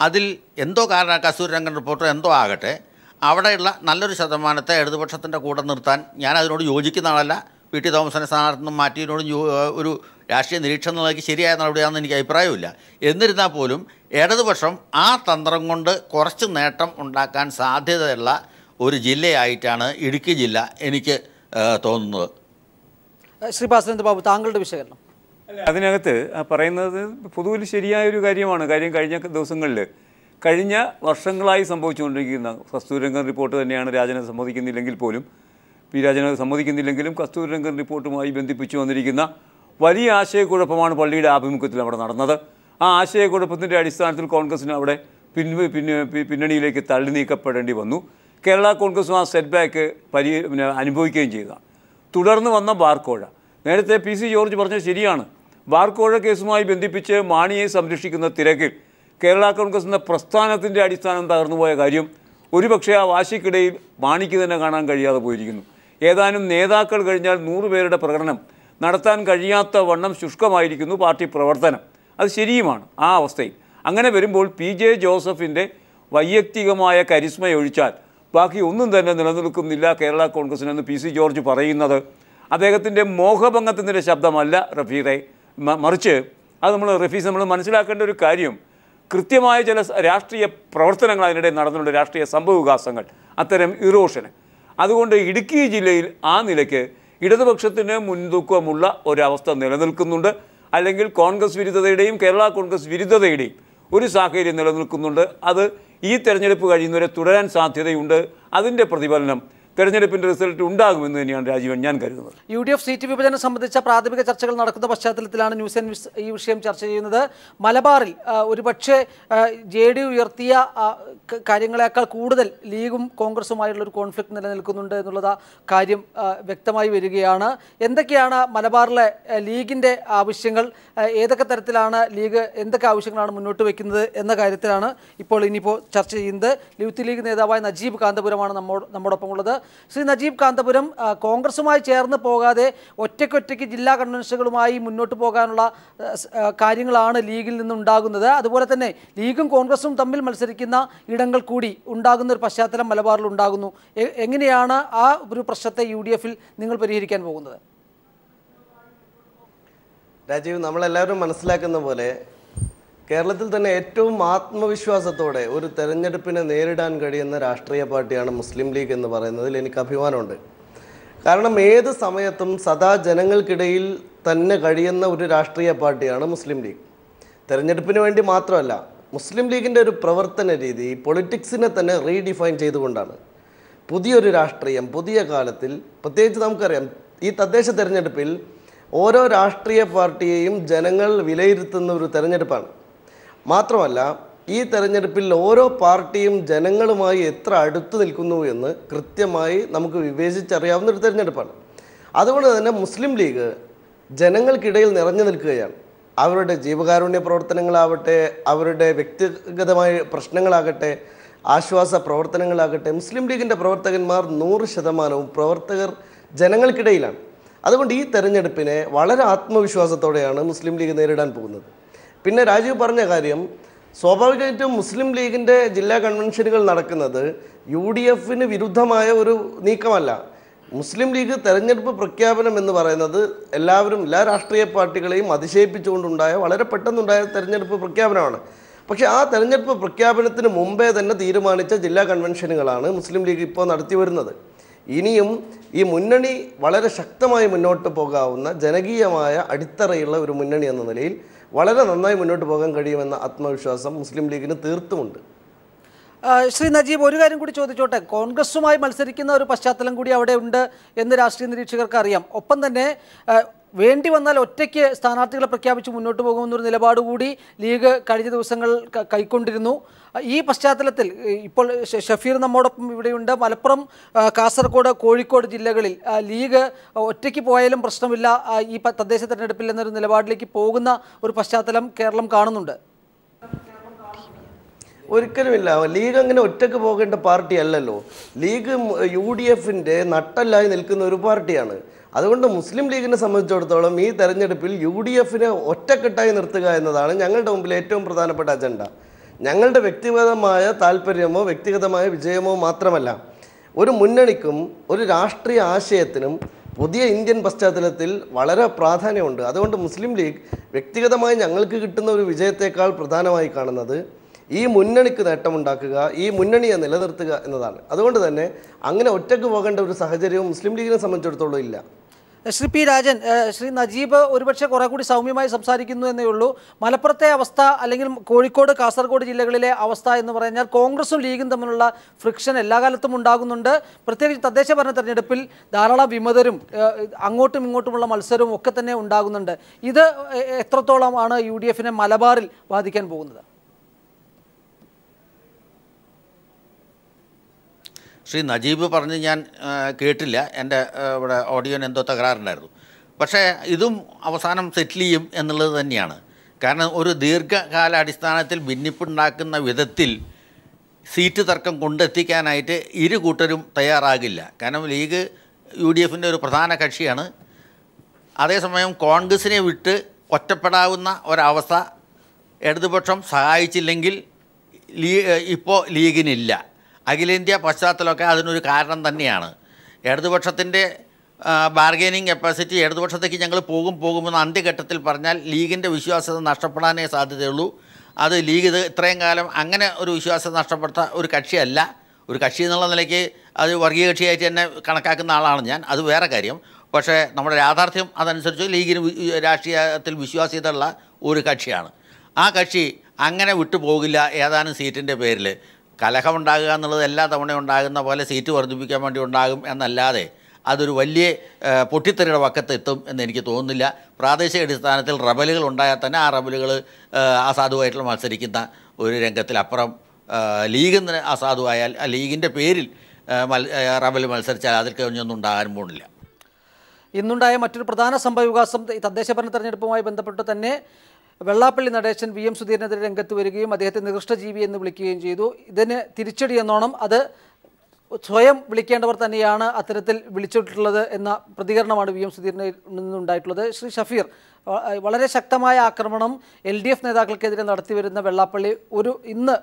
അതിൽ എന്തോ കാരണം കസ്തൂരി രംഗൻ റിപ്പോർട്ടർ എന്തോ ആകട്ടെ, അവിടെയുള്ള നല്ലൊരു ശതമാനത്തെ ഇടതുപക്ഷത്തിൻ്റെ കൂടെ നിർത്താൻ ഞാൻ അതിനോട് യോജിക്കുന്ന ആളല്ല. PT തോമസിനെ സ്ഥാനത്ത് നിന്ന് മാറ്റിയതിനോട് ഒരു രാഷ്ട്രീയ നിരീക്ഷണം നൽകി ശരിയായ നടപടിയാണെന്ന് എനിക്ക് അഭിപ്രായമില്ല. എന്നിരുന്നാൽ പോലും ഇടതുപക്ഷം ആ തന്ത്രം കൊണ്ട് കുറച്ച് നേട്ടം ഉണ്ടാക്കാൻ സാധ്യതയുള്ള ഒരു ജില്ലയായിട്ടാണ് ഇടുക്കി ജില്ല എനിക്ക് തോന്നുന്നത്. ശ്രീ ഭാസ്കരേന്ദ്ര ബാബു, താങ്കളുടെ വിശകലനം? അതിനകത്ത് പറയുന്നത് പൊതുവിൽ ശരിയായൊരു കാര്യമാണ്. കഴിഞ്ഞ ദിവസങ്ങളിൽ കഴിഞ്ഞ വർഷങ്ങളായി സംഭവിച്ചുകൊണ്ടിരിക്കുന്ന കസ്തൂരി രംഗൻ റിപ്പോർട്ട് തന്നെയാണ് രാജനെ സമ്മതിക്കുന്നില്ലെങ്കിൽ പോലും, P രാജനെ സമ്മതിക്കുന്നില്ലെങ്കിലും കസ്തൂരി രംഗൻ റിപ്പോർട്ടുമായി ബന്ധിപ്പിച്ചു വന്നിരിക്കുന്ന വലിയ ആശയക്കുഴപ്പമാണ് പള്ളിയുടെ ആഭിമുഖ്യത്തിൽ അവിടെ നടന്നത്. ആ ആശയക്കുഴപ്പത്തിൻ്റെ അടിസ്ഥാനത്തിൽ കോൺഗ്രസിന് അവിടെ പിന്നണിയിലേക്ക് തള്ളി നീക്കപ്പെടേണ്ടി വന്നു. കേരള കോൺഗ്രസും ആ സെറ്റ് ബാക്ക് അനുഭവിക്കുകയും ചെയ്തതാണ്. തുടർന്ന് വന്ന ബാർക്കോഴ, നേരത്തെ PC ജോർജ് പറഞ്ഞത് ശരിയാണ്. ബാർക്കോഴ കേസുമായി ബന്ധിപ്പിച്ച് മാണിയെ സംരക്ഷിക്കുന്ന തിരക്കിൽ കേരള കോൺഗ്രസ് എന്ന പ്രസ്ഥാനത്തിൻ്റെ അടിസ്ഥാനം തകർന്നുപോയ കാര്യം ഒരുപക്ഷെ ആ വാശിക്കിടയിൽ മാണിക്ക് തന്നെ കാണാൻ കഴിയാതെ പോയിരിക്കുന്നു. ഏതാനും നേതാക്കൾ കഴിഞ്ഞാൽ 100 പേരുടെ പ്രകടനം നടത്താൻ കഴിയാത്ത വണ്ണം ശുഷ്കമായിരിക്കുന്നു പാർട്ടി പ്രവർത്തനം. അത് ശരിയുമാണ്. ആ അവസ്ഥയിൽ അങ്ങനെ വരുമ്പോൾ PJ ജോസഫിൻ്റെ വൈയക്തികമായ കരിസ്മയൊഴിച്ചാൽ ബാക്കി ഒന്നും തന്നെ നിലനിൽക്കുന്നില്ല കേരള കോൺഗ്രസിനെന്ന് PC ജോർജ് പറയുന്നത് അദ്ദേഹത്തിൻ്റെ മോഹഭംഗത്തിൻ്റെ ശബ്ദമല്ല റഫീറെ, മറിച്ച് അത് നമ്മൾ മനസ്സിലാക്കേണ്ട ഒരു കാര്യം, കൃത്യമായ ചില രാഷ്ട്രീയ പ്രവർത്തനങ്ങൾ അതിനിടെ നടന്നിട്ടുണ്ട്, രാഷ്ട്രീയ സംഭവവികാസങ്ങൾ, അത്തരം ഇറോഷന്. അതുകൊണ്ട് ഇടുക്കി ജില്ലയിൽ ആ നിലയ്ക്ക് ഇടതുപക്ഷത്തിന് മുൻതൂക്കമുള്ള ഒരവസ്ഥ നിലനിൽക്കുന്നുണ്ട്. അല്ലെങ്കിൽ കോൺഗ്രസ് വിരുദ്ധതയുടെയും കേരള കോൺഗ്രസ് വിരുദ്ധതയുടെയും ഒരു സാഹചര്യം നിലനിൽക്കുന്നുണ്ട്. അത് ഈ തെരഞ്ഞെടുപ്പ് കഴിയുന്നവരെ തുടരാൻ സാധ്യതയുണ്ട്. അതിൻ്റെ പ്രതിഫലനം തെരഞ്ഞെടുപ്പിൻ്റെ റിസൾട്ട് ഉണ്ടാകുമെന്ന് തന്നെയാണ് രാജീവൻ ഞാൻ കരുതുന്നത്. UDF സീറ്റ് വിഭജനം സംബന്ധിച്ച പ്രാഥമിക ചർച്ചകൾ നടക്കുന്ന പശ്ചാത്തലത്തിലാണ് ന്യൂസ് ആൻഡ് വിസ് ഈ വിഷയം ചർച്ച ചെയ്യുന്നത്. മലബാറിൽ ഒരുപക്ഷെ JDU ഉയർത്തിയ കാര്യങ്ങളെക്കാൾ കൂടുതൽ ലീഗും കോൺഗ്രസുമായുള്ള ഒരു കോൺഫ്ലിക്റ്റ് നിലനിൽക്കുന്നുണ്ട് എന്നുള്ള കാര്യം വ്യക്തമായി വരികയാണ്. എന്തൊക്കെയാണ് മലബാറിലെ ലീഗിൻ്റെ ആവശ്യങ്ങൾ, ഏതൊക്കെ തരത്തിലാണ് ലീഗ് എന്തൊക്കെ ആവശ്യങ്ങളാണ് മുന്നോട്ട് വയ്ക്കുന്നത് എന്ന കാര്യത്തിലാണ് ഇനിയിപ്പോൾ ചർച്ച ചെയ്യുന്നത്. യൂത്ത് ലീഗ് നേതാവായ നജീബ് കാന്തപുരമാണ് നമ്മോടൊപ്പം ഉള്ളത്. ശ്രീ നജീബ് കാന്തപുരം, കോൺഗ്രസുമായി ചേർന്ന് പോകാതെ ഒറ്റയ്ക്കൊറ്റയ്ക്ക് ജില്ലാ കൺവെൻഷനുകളുമായി മുന്നോട്ട് പോകാനുള്ള കാര്യങ്ങളാണ് ലീഗിൽ നിന്നുണ്ടാകുന്നത്. അതുപോലെ തന്നെ ലീഗും കോൺഗ്രസും തമ്മിൽ മത്സരിക്കുന്ന ഇടങ്ങൾ കൂടി ഉണ്ടാകുന്ന ഒരു പശ്ചാത്തലം മലബാറിൽ ഉണ്ടാകുന്നു. എങ്ങനെയാണ് ആ ഒരു പ്രശ്നത്തെ UDF നിങ്ങൾ പരിഹരിക്കാൻ പോകുന്നത്? രാജീവ്, നമ്മളെല്ലാവരും മനസ്സിലാക്കുന്ന പോലെ കേരളത്തിൽ തന്നെ ഏറ്റവും ആത്മവിശ്വാസത്തോടെ ഒരു തെരഞ്ഞെടുപ്പിനെ നേരിടാൻ കഴിയുന്ന രാഷ്ട്രീയ പാർട്ടിയാണ് മുസ്ലിം ലീഗ് എന്ന് പറയുന്നതിൽ എനിക്ക് അഭിമാനമുണ്ട്. കാരണം ഏത് സമയത്തും സദാ ജനങ്ങൾക്കിടയിൽ തന്നെ കഴിയുന്ന ഒരു രാഷ്ട്രീയ പാർട്ടിയാണ് മുസ്ലിം ലീഗ്. തെരഞ്ഞെടുപ്പിന് വേണ്ടി മാത്രമല്ല, മുസ്ലിം ലീഗിൻ്റെ ഒരു പ്രവർത്തന രീതി പൊളിറ്റിക്സിനെ തന്നെ റീഡിഫൈൻ ചെയ്തുകൊണ്ടാണ്. പുതിയൊരു രാഷ്ട്രീയം പുതിയ കാലത്തിൽ, പ്രത്യേകിച്ച് നമുക്കറിയാം ഈ തദ്ദേശ തെരഞ്ഞെടുപ്പിൽ ഓരോ രാഷ്ട്രീയ പാർട്ടിയെയും ജനങ്ങൾ വിലയിരുത്തുന്ന ഒരു തെരഞ്ഞെടുപ്പാണ്. മാത്രമല്ല, ഈ തെരഞ്ഞെടുപ്പിൽ ഓരോ പാർട്ടിയും ജനങ്ങളുമായി എത്ര അടുത്തു നിൽക്കുന്നു എന്ന് കൃത്യമായി നമുക്ക് വിവേചിച്ചറിയാവുന്ന ഒരു തെരഞ്ഞെടുപ്പാണ്. അതുകൊണ്ട് തന്നെ മുസ്ലിം ലീഗ് ജനങ്ങൾക്കിടയിൽ നിറഞ്ഞു നിൽക്കുകയാണ്. അവരുടെ ജീവകാരുണ്യ പ്രവർത്തനങ്ങളാവട്ടെ, അവരുടെ വ്യക്തിഗതമായ പ്രശ്നങ്ങളാകട്ടെ, ആശ്വാസ പ്രവർത്തനങ്ങളാകട്ടെ, മുസ്ലിം ലീഗിൻ്റെ പ്രവർത്തകന്മാർ 100% പ്രവർത്തകർ ജനങ്ങൾക്കിടയിലാണ്. അതുകൊണ്ട് ഈ തെരഞ്ഞെടുപ്പിനെ വളരെ ആത്മവിശ്വാസത്തോടെയാണ് മുസ്ലിം ലീഗ് നേരിടാൻ പോകുന്നത്. പിന്നെ രാജീവ് പറഞ്ഞ കാര്യം, സ്വാഭാവികമായിട്ടും മുസ്ലിം ലീഗിൻ്റെ ജില്ലാ കൺവെൻഷനുകൾ നടക്കുന്നത് UDF വിരുദ്ധമായ ഒരു നീക്കമല്ല. മുസ്ലിം ലീഗ് തെരഞ്ഞെടുപ്പ് പ്രഖ്യാപനം എന്ന് പറയുന്നത് എല്ലാ രാഷ്ട്രീയ പാർട്ടികളെയും അതിശയിപ്പിച്ചുകൊണ്ടുണ്ടായ വളരെ പെട്ടെന്നുണ്ടായ തെരഞ്ഞെടുപ്പ് പ്രഖ്യാപനമാണ്. പക്ഷേ ആ തെരഞ്ഞെടുപ്പ് പ്രഖ്യാപനത്തിന് മുമ്പേ തന്നെ തീരുമാനിച്ച ജില്ലാ കൺവെൻഷനുകളാണ് മുസ്ലിം ലീഗ് ഇപ്പോൾ നടത്തി വരുന്നത്. ഇനിയും ഈ മുന്നണി വളരെ ശക്തമായി മുന്നോട്ട് പോകാവുന്ന ജനകീയമായ അടിത്തറയുള്ള ഒരു മുന്നണി എന്ന നിലയിൽ വളരെ നന്നായി മുന്നോട്ട് പോകാൻ കഴിയുമെന്ന ആത്മവിശ്വാസം മുസ്ലിം ലീഗിന് തീർത്തുമുണ്ട്. ശ്രീ നജീബ്, ഒരു കാര്യം കൂടി ചോദിച്ചോട്ടെ. കോൺഗ്രസുമായി മത്സരിക്കുന്ന ഒരു പശ്ചാത്തലം കൂടി അവിടെ ഉണ്ട് എന്ന് രാഷ്ട്രീയ നിരീക്ഷകർക്ക് അറിയാം. ഒപ്പം തന്നെ വേണ്ടി വന്നാൽ ഒറ്റയ്ക്ക് സ്ഥാനാർത്ഥികളെ പ്രഖ്യാപിച്ച് മുന്നോട്ട് പോകുമെന്നൊരു നിലപാട് കൂടി ലീഗ് കഴിഞ്ഞ ദിവസങ്ങൾ കൈക്കൊണ്ടിരുന്നു. ഈ പശ്ചാത്തലത്തിൽ ഇപ്പോൾ ഷഫീർ നമ്മോടൊപ്പം ഇവിടെയുണ്ട്. മലപ്പുറം, കാസർഗോഡ്, കോഴിക്കോട് ജില്ലകളിൽ ലീഗ് ഒറ്റയ്ക്ക് പോയാലും പ്രശ്നമില്ല ഈ തദ്ദേശ തെരഞ്ഞെടുപ്പിൽ എന്നൊരു നിലപാടിലേക്ക് പോകുന്ന ഒരു പശ്ചാത്തലം കേരളം കാണുന്നുണ്ട്. ഒരിക്കലുമില്ല. ലീഗ് അങ്ങനെ ഒറ്റയ്ക്ക് പോകേണ്ട പാർട്ടി അല്ലല്ലോ. ലീഗ് UDF നട്ടല്ലായി നിൽക്കുന്ന ഒരു പാർട്ടിയാണ്. അതുകൊണ്ട് മുസ്ലിം ലീഗിനെ സംബന്ധിച്ചിടത്തോളം ഈ തെരഞ്ഞെടുപ്പിൽ UDF ഒറ്റക്കെട്ടായി നിർത്തുക എന്നതാണ് ഞങ്ങളുടെ മുമ്പിൽ ഏറ്റവും പ്രധാനപ്പെട്ട അജണ്ട. ഞങ്ങളുടെ വ്യക്തിഗതമായ താല്പര്യമോ വ്യക്തിഗതമായ വിജയമോ മാത്രമല്ല, ഒരു മുന്നണിക്കും ഒരു രാഷ്ട്രീയ ആശയത്തിനും പുതിയ ഇന്ത്യൻ പശ്ചാത്തലത്തിൽ വളരെ പ്രാധാന്യമുണ്ട്. അതുകൊണ്ട് മുസ്ലിം ലീഗ് വ്യക്തിഗതമായി ഞങ്ങൾക്ക് കിട്ടുന്ന ഒരു വിജയത്തേക്കാൾ പ്രധാനമായി കാണുന്നത് ഈ മുന്നണിക്ക് നേട്ടമുണ്ടാക്കുക, ഈ മുന്നണിയെ നിലനിർത്തുക എന്നതാണ്. അതുകൊണ്ട് തന്നെ അങ്ങനെ ഒറ്റയ്ക്ക് പോകേണ്ട ഒരു സാഹചര്യവും മുസ്ലിം ലീഗിനെ സംബന്ധിച്ചിടത്തോളം ഇല്ല. ശ്രീ പി രാജൻ, ശ്രീ നജീബ് ഒരുപക്ഷെ കുറെ കൂടി സൗമ്യമായി സംസാരിക്കുന്നു എന്നേ ഉള്ളൂ. മലപ്പുറത്തെ അവസ്ഥ അല്ലെങ്കിൽ കോഴിക്കോട്, കാസർഗോഡ് ജില്ലകളിലെ അവസ്ഥ എന്ന് പറഞ്ഞാൽ കോൺഗ്രസും ലീഗും തമ്മിലുള്ള ഫ്രിക്ഷൻ എല്ലാ കാലത്തും ഉണ്ടാകുന്നുണ്ട്. പ്രത്യേകിച്ച് തദ്ദേശ ഭരണ തെരഞ്ഞെടുപ്പിൽ ധാരാളം വിമതരും അങ്ങോട്ടും ഇങ്ങോട്ടുമുള്ള മത്സരവും ഒക്കെ തന്നെ ഉണ്ടാകുന്നുണ്ട്. ഇത് എത്രത്തോളമാണ് UDF മലബാറിൽ ബാധിക്കാൻ പോകുന്നത്? ശ്രീ നജീബ് പറഞ്ഞ് ഞാൻ കേട്ടില്ല, എൻ്റെ ഇവിടെ ഓഡിയോന് എന്തോ തകരാറുണ്ടായിരുന്നു. പക്ഷേ ഇതും അവസാനം സെറ്റിൽ ചെയ്യും എന്നുള്ളത് തന്നെയാണ്. കാരണം ഒരു ദീർഘകാലാടിസ്ഥാനത്തിൽ ഭിന്നിപ്പുണ്ടാക്കുന്ന വിധത്തിൽ സീറ്റ് തർക്കം കൊണ്ടെത്തിക്കാനായിട്ട് ഇരു കൂട്ടരും തയ്യാറാകില്ല. കാരണം ലീഗ് UDF ഒരു പ്രധാന കക്ഷിയാണ്. അതേസമയം കോൺഗ്രസിനെ വിട്ട് ഒറ്റപ്പെടാവുന്ന ഒരവസ്ഥ ഇടതുപക്ഷം സഹായിച്ചില്ലെങ്കിൽ ഇപ്പോൾ ലീഗിനില്ല. അഖിലേന്ത്യാ പശ്ചാത്തലമൊക്കെ അതിനൊരു കാരണം തന്നെയാണ്. ഇടതുപക്ഷത്തിൻ്റെ ബാർഗൈനിങ് കപ്പാസിറ്റി ഇടതുപക്ഷത്തേക്ക് ഞങ്ങൾ പോകുമെന്ന് അന്ത്യഘട്ടത്തിൽ പറഞ്ഞാൽ ലീഗിൻ്റെ വിശ്വാസ്യത നഷ്ടപ്പെടാനേ സാധ്യതയുള്ളൂ. അത് ലീഗ് ഇത്രയും കാലം അങ്ങനെ ഒരു വിശ്വാസ്യത നഷ്ടപ്പെടുത്ത ഒരു കക്ഷിയല്ല. ഒരു കക്ഷി എന്നുള്ള നിലയ്ക്ക് അത് വർഗീയ കക്ഷിയായിട്ട് തന്നെ കണക്കാക്കുന്ന ആളാണ് ഞാൻ, അത് വേറെ കാര്യം. പക്ഷേ നമ്മുടെ യാഥാർത്ഥ്യം അതനുസരിച്ച് ലീഗിന് രാഷ്ട്രീയത്തിൽ വിശ്വാസ്യതയുള്ള ഒരു കക്ഷിയാണ്. ആ കക്ഷി അങ്ങനെ വിട്ടുപോകില്ല. ഏതാനും സീറ്റിൻ്റെ പേരിൽ കലഹമുണ്ടാകുക എന്നുള്ളത് എല്ലാ തവണയും ഉണ്ടാകുന്ന പോലെ സീറ്റ് വർദ്ധിപ്പിക്കാൻ വേണ്ടി ഉണ്ടാകും എന്നല്ലാതെ അതൊരു വലിയ പൊട്ടിത്തെറിയുടെ വക്കത്ത് എത്തും എന്ന് എനിക്ക് തോന്നുന്നില്ല. പ്രാദേശിക അടിസ്ഥാനത്തിൽ റബലുകൾ ഉണ്ടായാൽ തന്നെ ആ റബലുകൾ അസാധുവായിട്ടുള്ള മത്സരിക്കുന്ന ഒരു രംഗത്തിലപ്പുറം ലീഗിന് അസാധുവായാൽ ആ ലീഗിൻ്റെ പേരിൽ റബൽ മത്സരിച്ചാൽ അതിൽ കഴിഞ്ഞൊന്നും ഉണ്ടാകാൻ പോകുന്നില്ല. ഇന്നുണ്ടായ മറ്റൊരു പ്രധാന സംഭവവികാസം തദ്ദേശ ഭരണ തെരഞ്ഞെടുപ്പുമായി ബന്ധപ്പെട്ട് തന്നെ വെള്ളാപ്പള്ളി നടേശൻ VM സുധീരനെതിരെ രംഗത്ത് വരികയും അദ്ദേഹത്തെ നികൃഷ്ടജീവി എന്ന് വിളിക്കുകയും ചെയ്തു. ഇതിന് തിരിച്ചടി എന്നോണം അത് സ്വയം വിളിക്കേണ്ടവർ തന്നെയാണ് അത്തരത്തിൽ വിളിച്ചിട്ടുള്ളത് എന്ന പ്രതികരണമാണ് VM സുധീരനിൽ നിന്നുണ്ടായിട്ടുള്ളത്. ശ്രീ ഷഫീർ, വളരെ ശക്തമായ ആക്രമണം LDF നേതാക്കൾക്കെതിരെ നടത്തിവരുന്ന വെള്ളാപ്പള്ളി ഇന്ന്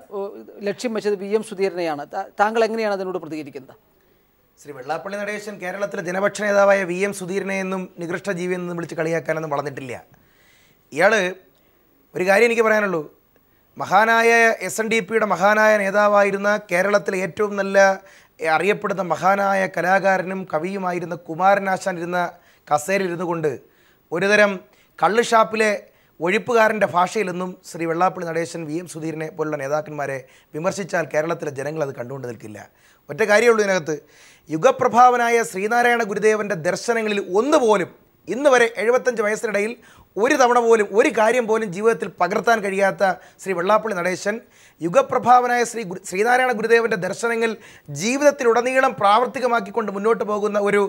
ലക്ഷ്യം വെച്ചത് VM സുധീരനെയാണ്. താങ്കൾ എങ്ങനെയാണ് അതിനോട് പ്രതികരിക്കുന്നത്? ശ്രീ വെള്ളാപ്പള്ളി നടേശൻ കേരളത്തിലെ ജനപക്ഷ നേതാവായ VM സുധീരനെ എന്നും നികൃഷ്ടജീവി എന്നും വിളിച്ച് കളിയാക്കാനൊന്നും വളർന്നിട്ടില്ല. ഇയാൾ ഒരു കാര്യം എനിക്ക് പറയാനുള്ളൂ. മഹാനായ SNDPയുടെ മഹാനായ നേതാവായിരുന്ന കേരളത്തിലെ ഏറ്റവും നല്ല അറിയപ്പെടുന്ന മഹാനായ കലാകാരനും കവിയുമായിരുന്ന കുമാരനാശാൻ ഇരുന്ന കസേരയിലിരുന്നു കൊണ്ട് ഒരുതരം കള്ളുഷാപ്പിലെ ഒഴിപ്പുകാരൻ്റെ ഭാഷയിലൊന്നും ശ്രീ വെള്ളാപ്പള്ളി നടേശൻ VM സുധീരനെ പോലുള്ള നേതാക്കന്മാരെ വിമർശിച്ചാൽ കേരളത്തിലെ ജനങ്ങൾ അത് കണ്ടുകൊണ്ട് നിൽക്കില്ല. ഒറ്റ കാര്യമുള്ളൂ ഇതിനകത്ത്. യുഗപ്രഭാവനായ ശ്രീനാരായണ ഗുരുദേവൻ്റെ ദർശനങ്ങളിൽ ഒന്നുപോലും ഇന്ന് വരെ 75 വയസ്സിനിടയിൽ ഒരു തവണ പോലും ഒരു കാര്യം പോലും ജീവിതത്തിൽ പകർത്താൻ കഴിയാത്ത ശ്രീ വെള്ളാപ്പള്ളി നടേശൻ യുഗപ്രഭാവനായ ശ്രീനാരായണ ഗുരുദേവൻ്റെ ദർശനങ്ങൾ ജീവിതത്തിലുടനീളം പ്രാവർത്തികമാക്കിക്കൊണ്ട് മുന്നോട്ട് പോകുന്ന ഒരു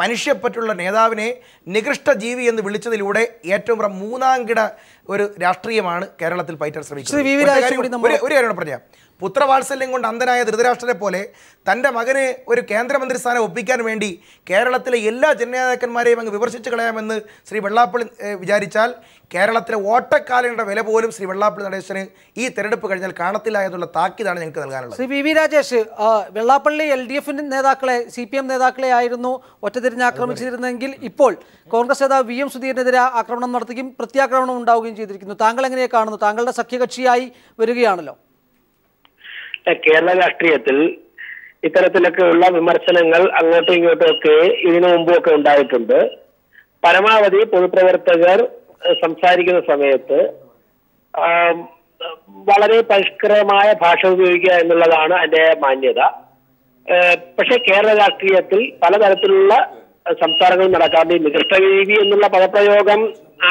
മനുഷ്യപ്പറ്റുള്ള നേതാവിനെ നികൃഷ്ടജീവി എന്ന് വിളിച്ചതിലൂടെ ഏറ്റവും മൂന്നാംകിട ഒരു രാഷ്ട്രീയമാണ് കേരളത്തിൽ പയറ്റാൻ ശ്രമിക്കുന്നത്. ഒരു കാര്യം പറയാം. പുത്രവാത്സല്യം കൊണ്ട് അന്ധനായ ധൃതരാഷ്ട്രരെ പോലെ തൻ്റെ മകന് ഒരു കേന്ദ്രമന്ത്രി സ്ഥാനം ഒപ്പിക്കാൻ വേണ്ടി കേരളത്തിലെ എല്ലാ ജനനേതാക്കന്മാരെയും അങ്ങ് വിമർശിച്ച് കളയാമെന്ന് ശ്രീ വെള്ളാപ്പള്ളി വിചാരിച്ചാൽ കേരളത്തിലെ ഓട്ടക്കാലയുടെ വില പോലും ശ്രീ വെള്ളാപ്പള്ളി നടേശന് ഈ തെരഞ്ഞെടുപ്പ് കഴിഞ്ഞാൽ കാണത്തില്ല എന്നുള്ള താക്കീതാണ് ഞങ്ങൾക്ക് നൽകാനുള്ളത്. ശ്രീ VV രാജേഷ്, വെള്ളാപ്പള്ളി LDF നേതാക്കളെ CPM നേതാക്കളെ ആയിരുന്നു ഒറ്റതിരിഞ്ഞ് ആക്രമിച്ചിരുന്നെങ്കിൽ ഇപ്പോൾ കോൺഗ്രസ് നേതാവ് VM സുധീരനെതിരെ ആക്രമണം നടത്തുകയും പ്രത്യാക്രമണം ഉണ്ടാവുകയും ചെയ്തിരിക്കുന്നു. താങ്കൾ എങ്ങനെയാണ് കാണുന്നു? താങ്കളുടെ സഖ്യകക്ഷിയായി വരികയാണല്ലോ. കേരള രാഷ്ട്രീയത്തിൽ ഇത്തരത്തിലൊക്കെയുള്ള വിമർശനങ്ങൾ അങ്ങോട്ടും ഇങ്ങോട്ടും ഒക്കെ ഇതിനു മുമ്പൊക്കെ ഉണ്ടായിട്ടുണ്ട്. പരമാവധി പൊതുപ്രവർത്തകർ സംസാരിക്കുന്ന സമയത്ത് വളരെ പരിഷ്കരമായ ഭാഷ ഉപയോഗിക്കുക എന്നുള്ളതാണ് അതിന്റെ മാന്യത. പക്ഷെ കേരള രാഷ്ട്രീയത്തിൽ പലതരത്തിലുള്ള സംസാരങ്ങൾ നടക്കാറുണ്ട്. നികൃഷ്ടജീവി എന്നുള്ള പദപ്രയോഗം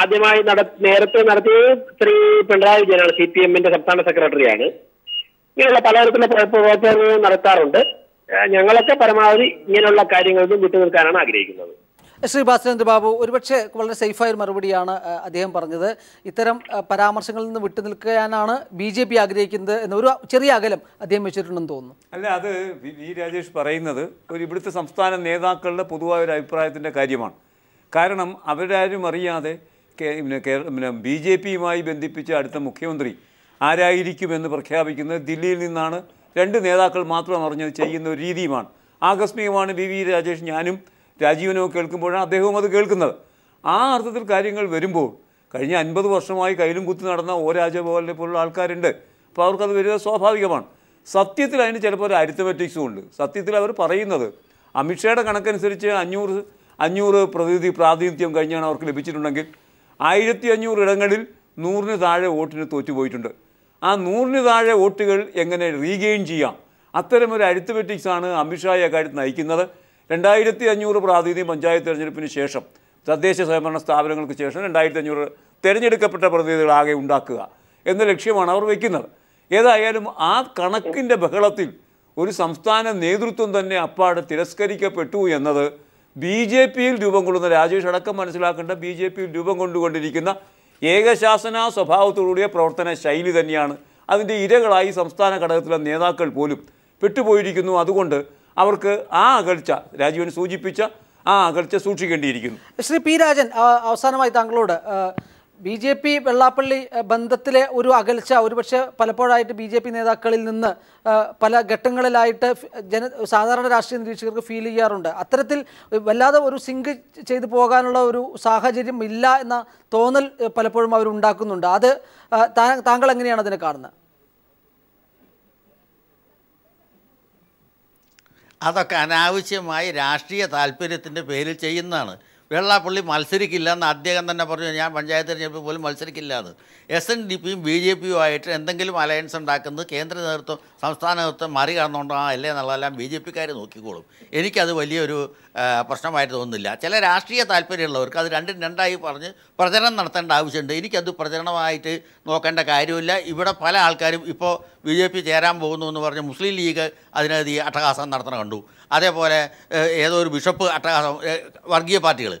ആദ്യമായി നേരത്തെ നടത്തിയത് ശ്രീ പിണറായി വിജയനാണ്. CPM-ന്റെ സംസ്ഥാന സെക്രട്ടറിയാണ്. ഇങ്ങനെയുള്ള പലതരത്തിലുള്ള പ്രവർത്തനങ്ങൾ നടത്താറുണ്ട്. ഞങ്ങളൊക്കെ പരമാവധി ഇങ്ങനെയുള്ള കാര്യങ്ങളിൽ നിന്നും വിട്ടുനിൽക്കാനാണ് ആഗ്രഹിക്കുന്നത്. ശ്രീ ഭാസ്കരേന്ദ്ര ബാബു, ഒരുപക്ഷെ വളരെ സേഫായ മറുപടിയാണ് അദ്ദേഹം പറഞ്ഞത്. ഇത്തരം പരാമർശങ്ങളിൽ നിന്ന് വിട്ടുനിൽക്കാനാണ് BJP ആഗ്രഹിക്കുന്നത് എന്നൊരു ചെറിയ അകലം അദ്ദേഹം വെച്ചിട്ടുണ്ടെന്ന് തോന്നുന്നു. അല്ല, അത് V രാജേഷ് പറയുന്നത് ഇവിടുത്തെ സംസ്ഥാന നേതാക്കളുടെ പൊതുവായ ഒരു അഭിപ്രായത്തിൻ്റെ കാര്യമാണ്. കാരണം അവരാരും അറിയാതെ BJP-യുമായി ബന്ധിപ്പിച്ച അടുത്ത മുഖ്യമന്ത്രി ആരായിരിക്കുമെന്ന് പ്രഖ്യാപിക്കുന്നത് ദില്ലിയിൽ നിന്നാണ്. 2 നേതാക്കൾ മാത്രം അറിഞ്ഞത് ചെയ്യുന്ന ഒരു രീതിയുമാണ്. ആകസ്മികമാണ്. VV രാജേഷ് ഞാനും രാജീവനും കേൾക്കുമ്പോഴാണ് അദ്ദേഹവും അത് കേൾക്കുന്നത്. ആ അർത്ഥത്തിൽ കാര്യങ്ങൾ വരുമ്പോൾ കഴിഞ്ഞ 50 വർഷമായി കയ്യിലും കുത്തി നടന്ന രാജഗോപാലിനെ പോലുള്ള ആൾക്കാരുണ്ട്. അപ്പോൾ അവർക്കത് വരിക സ്വാഭാവികമാണ്. സത്യത്തിൽ അതിന് ചിലപ്പോൾ ഒരു അരിത്തമെറ്റിക്സും ഉണ്ട്. സത്യത്തിൽ അവർ പറയുന്നത് അമിത്ഷായുടെ കണക്കനുസരിച്ച് 500 പ്രതിനിധി പ്രാതിനിധ്യം കഴിഞ്ഞാണ് അവർക്ക് ലഭിച്ചിട്ടുണ്ടെങ്കിൽ 1500 ഇടങ്ങളിൽ 100-ന് താഴെ വോട്ടിന് തോറ്റുപോയിട്ടുണ്ട്. ആ 100-ന് താഴെ വോട്ടുകൾ എങ്ങനെ റീഗെയിൻ ചെയ്യാം, അത്തരമൊരു അരിത്തമെറ്റിക്സാണ് അമിത്ഷായെ കാര്യത്തിൽ നയിക്കുന്നത്. 2500 പ്രാതിനിധ്യം പഞ്ചായത്ത് തെരഞ്ഞെടുപ്പിന് ശേഷം, തദ്ദേശ സ്വയംഭരണ സ്ഥാപനങ്ങൾക്ക് ശേഷം 2500 തിരഞ്ഞെടുക്കപ്പെട്ട പ്രതിനിധികളാകെ ഉണ്ടാക്കുക എന്ന ലക്ഷ്യമാണ് അവർ വയ്ക്കുന്നത്. ഏതായാലും ആ കണക്കിൻ്റെ ബഹളത്തിൽ ഒരു സംസ്ഥാന നേതൃത്വം തന്നെ അപ്പാടെ തിരസ്കരിക്കപ്പെട്ടു എന്നത് BJP-യിൽ രൂപം കൊള്ളുന്ന, രാജേഷ് അടക്കം മനസ്സിലാക്കേണ്ട BJP-യിൽ രൂപം കൊണ്ടുകൊണ്ടിരിക്കുന്ന ഏകശാസന സ്വഭാവത്തോടുകൂടിയ പ്രവർത്തന ശൈലി തന്നെയാണ്. അതിൻ്റെ ഇരകളായി സംസ്ഥാന ഘടകത്തിലെ നേതാക്കൾ പോലും പെട്ടുപോയിരിക്കുന്നു. അതുകൊണ്ട് അവർക്ക് ആ അകൽച്ച, രാജീവൻ സൂചിപ്പിച്ച ആ അകൽച്ച സൂക്ഷിക്കേണ്ടിയിരിക്കുന്നു. ശ്രീ P. രാജൻ, അവസാനമായി താങ്കളോട് BJP വെള്ളാപ്പള്ളി ബന്ധത്തിലെ ഒരു അകൽച്ച ഒരുപക്ഷെ പലപ്പോഴായിട്ട് BJP നേതാക്കളിൽ നിന്ന് പല ഘട്ടങ്ങളിലായിട്ട് സാധാരണ രാഷ്ട്രീയ നിരീക്ഷകർക്ക് ഫീൽ ചെയ്യാറുണ്ട്. അത്തരത്തിൽ വല്ലാതെ ഒരു സിങ്ക് ചെയ്തു പോകാനുള്ള ഒരു സാഹചര്യം ഇല്ല എന്ന തോന്നൽ പലപ്പോഴും അവരുണ്ടാക്കുന്നുണ്ട്. അത് താങ്കൾ എങ്ങനെയാണ് അതിനെ കാണുന്നത്? അതൊക്കെ അനാവശ്യമായി രാഷ്ട്രീയ താല്പര്യത്തിൻ്റെ പേരിൽ ചെയ്യുന്നതാണ്. വെള്ളാപ്പള്ളി മത്സരിക്കില്ല എന്ന് അദ്ദേഹം തന്നെ പറഞ്ഞു. ഞാൻ പഞ്ചായത്ത് തിരഞ്ഞെടുപ്പിൽ പോലും മത്സരിക്കില്ല എന്ന്. SNDPയും BJPയും ആയിട്ട് എന്തെങ്കിലും അലയൻസ് ഉണ്ടാക്കുന്നത് കേന്ദ്ര നേതൃത്വം സംസ്ഥാന നേതൃത്വം മറികടന്നുകൊണ്ടോ അല്ലേ എന്നുള്ളതെല്ലാം BJPക്കാർ നോക്കിക്കോളും. എനിക്കത് വലിയൊരു പ്രശ്നമായിട്ട് തോന്നുന്നില്ല. ചില രാഷ്ട്രീയ താല്പര്യമുള്ളവർക്ക് അത് രണ്ടായി പറഞ്ഞ് പ്രചരണം നടത്തേണ്ട ആവശ്യമുണ്ട്. എനിക്കത് പ്രചരണമായിട്ട് നോക്കേണ്ട കാര്യമില്ല. ഇവിടെ പല ആൾക്കാരും ഇപ്പോൾ BJP ചേരാൻ പോകുന്നു എന്ന് പറഞ്ഞ് മുസ്ലിം ലീഗ് അതിനകത്ത് അട്ടഹാസം നടത്തണം കണ്ടു. അതേപോലെ ഏതോ ഒരു ബിഷപ്പ് അട്ടഹാസം, വർഗീയ പാർട്ടികൾ,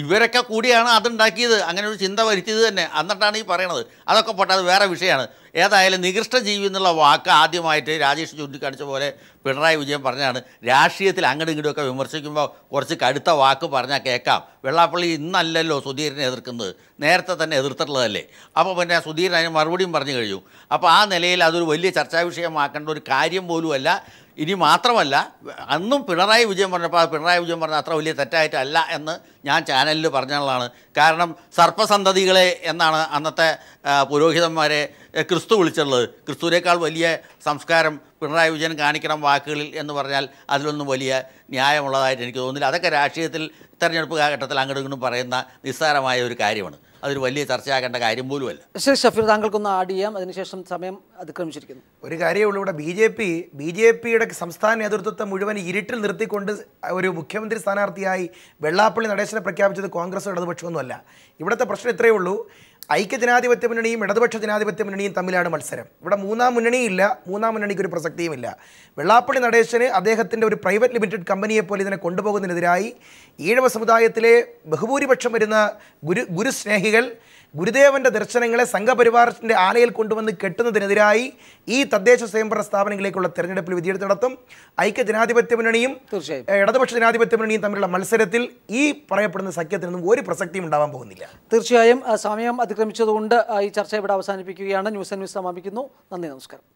ഇവരൊക്കെ കൂടിയാണ് അതുണ്ടാക്കിയത്. അങ്ങനെ ഒരു ചിന്ത വരുത്തിയത് തന്നെ. എന്നിട്ടാണ് ഈ പറയണത്. അതൊക്കെ പോട്ടെ, അത് വേറെ വിഷയമാണ്. ഏതായാലും നികൃഷ്ട ജീവി എന്നുള്ള വാക്ക് ആദ്യമായിട്ട് രാജേഷ് ചൂണ്ടിക്കാണിച്ച പോലെ പിണറായി വിജയൻ പറഞ്ഞാണ്. രാഷ്ട്രീയത്തിൽ അങ്ങോട്ടും ഇങ്ങോട്ടുമൊക്കെ വിമർശിക്കുമ്പോൾ കുറച്ച് കടുത്ത വാക്ക് പറഞ്ഞാൽ കേൾക്കാം. വെള്ളാപ്പള്ളി ഇന്നല്ലല്ലോ സുധീരനെ എതിർക്കുന്നത്, നേരത്തെ തന്നെ എതിർത്തിട്ടുള്ളതല്ലേ. അപ്പോൾ പിന്നെ സുധീരൻ അതിന് മറുപടിയും പറഞ്ഞു കഴിഞ്ഞു. അപ്പോൾ ആ നിലയിൽ അതൊരു വലിയ ചർച്ചാ വിഷയമാക്കേണ്ട ഒരു കാര്യം പോലുമല്ല. ഇനി മാത്രമല്ല, അന്നും പിണറായി വിജയൻ പറഞ്ഞപ്പോൾ പിണറായി വിജയൻ പറഞ്ഞ അത്ര വലിയ തെറ്റായിട്ടല്ല എന്ന് ഞാൻ ചാനലിൽ പറഞ്ഞുള്ളതാണ്. കാരണം സർപ്പസന്തതികളെ എന്നാണ് അന്നത്തെ പുരോഹിതന്മാരെ ക്രിസ്തു വിളിച്ചിട്ടുള്ളത്. ക്രിസ്തുവിനേക്കാൾ വലിയ സംസ്കാരം പിണറായി വിജയൻ കാണിക്കണം വാക്കുകളിൽ എന്ന് പറഞ്ഞാൽ അതിലൊന്നും വലിയ ന്യായമുള്ളതായിട്ട് എനിക്ക് തോന്നുന്നില്ല. അതൊക്കെ രാഷ്ട്രീയത്തിൽ തെരഞ്ഞെടുപ്പ് കാലഘട്ടത്തിൽ അങ്ങോട്ടും ഇങ്ങോട്ടും പറയുന്ന നിസ്സാരമായ ഒരു കാര്യമാണ്. അതൊരു വലിയ ചർച്ചയാക്കേണ്ട കാര്യം പോലുമല്ല. ശരി ഷഫീർ, താങ്കൾക്കൊന്ന് ആഡ് ചെയ്യാം. അതിനുശേഷം സമയം അതിക്രമിച്ചിരിക്കുന്നു. ഒരു കാര്യമുള്ളൂ, ഇവിടെ BJPയുടെ സംസ്ഥാന നേതൃത്വത്തെ മുഴുവൻ ഇരുട്ടിൽ നിർത്തിക്കൊണ്ട് ഒരു മുഖ്യമന്ത്രി സ്ഥാനാർത്ഥിയായി വെള്ളാപ്പള്ളി നടേശനെ പ്രഖ്യാപിച്ചത് കോൺഗ്രസ് ഇടതുപക്ഷമൊന്നുമല്ല. ഇവിടുത്തെ പ്രശ്നം ഇത്രയേ ഉള്ളൂ. ഐക്യജനാധിപത്യ മുന്നണിയും ഇടതുപക്ഷ ജനാധിപത്യ മുന്നണിയും തമ്മിലാണ് മത്സരം. ഇവിടെ മൂന്നാം മുന്നണിയില്ല, മൂന്നാം മുന്നണിക്ക് ഒരു പ്രസക്തിയുമില്ല. വെള്ളാപ്പള്ളി നടേശന് അദ്ദേഹത്തിൻ്റെ ഒരു പ്രൈവറ്റ് ലിമിറ്റഡ് കമ്പനിയെ പോലെ ഇതിനെ കൊണ്ടുപോകുന്നതിനെതിരായി ഈഴവ സമുദായത്തിലെ ബഹുഭൂരിപക്ഷം വരുന്ന ഗുരുസ്നേഹികൾ ഗുരുദേവൻ്റെ ദർശനങ്ങളെ സംഘപരിവാറിൻ്റെ ആലയിൽ കൊണ്ടുവന്ന് കെട്ടുന്നതിനെതിരായി ഈ തദ്ദേശ സ്വയംഭരണ സ്ഥാപനങ്ങളിലേക്കുള്ള തെരഞ്ഞെടുപ്പിൽ വിധിയെടുത്ത് നടത്തും. ഐക്യജനാധിപത്യ മുന്നണിയും ഇടതുപക്ഷ ജനാധിപത്യ മുന്നണിയും തമ്മിലുള്ള മത്സരത്തിൽ ഈ പറയപ്പെടുന്ന സഖ്യത്തിനൊന്നും ഒരു പ്രസക്തിയും ഉണ്ടാവാൻ പോകുന്നില്ല. തീർച്ചയായും സമയം അതിക്രമിച്ചതുകൊണ്ട് ഈ ചർച്ച ഇവിടെ അവസാനിപ്പിക്കുകയാണ്. ന്യൂസ് ആൻഡ് ന്യൂസ് സമാപിക്കുന്നു. നന്ദി, നമസ്കാരം.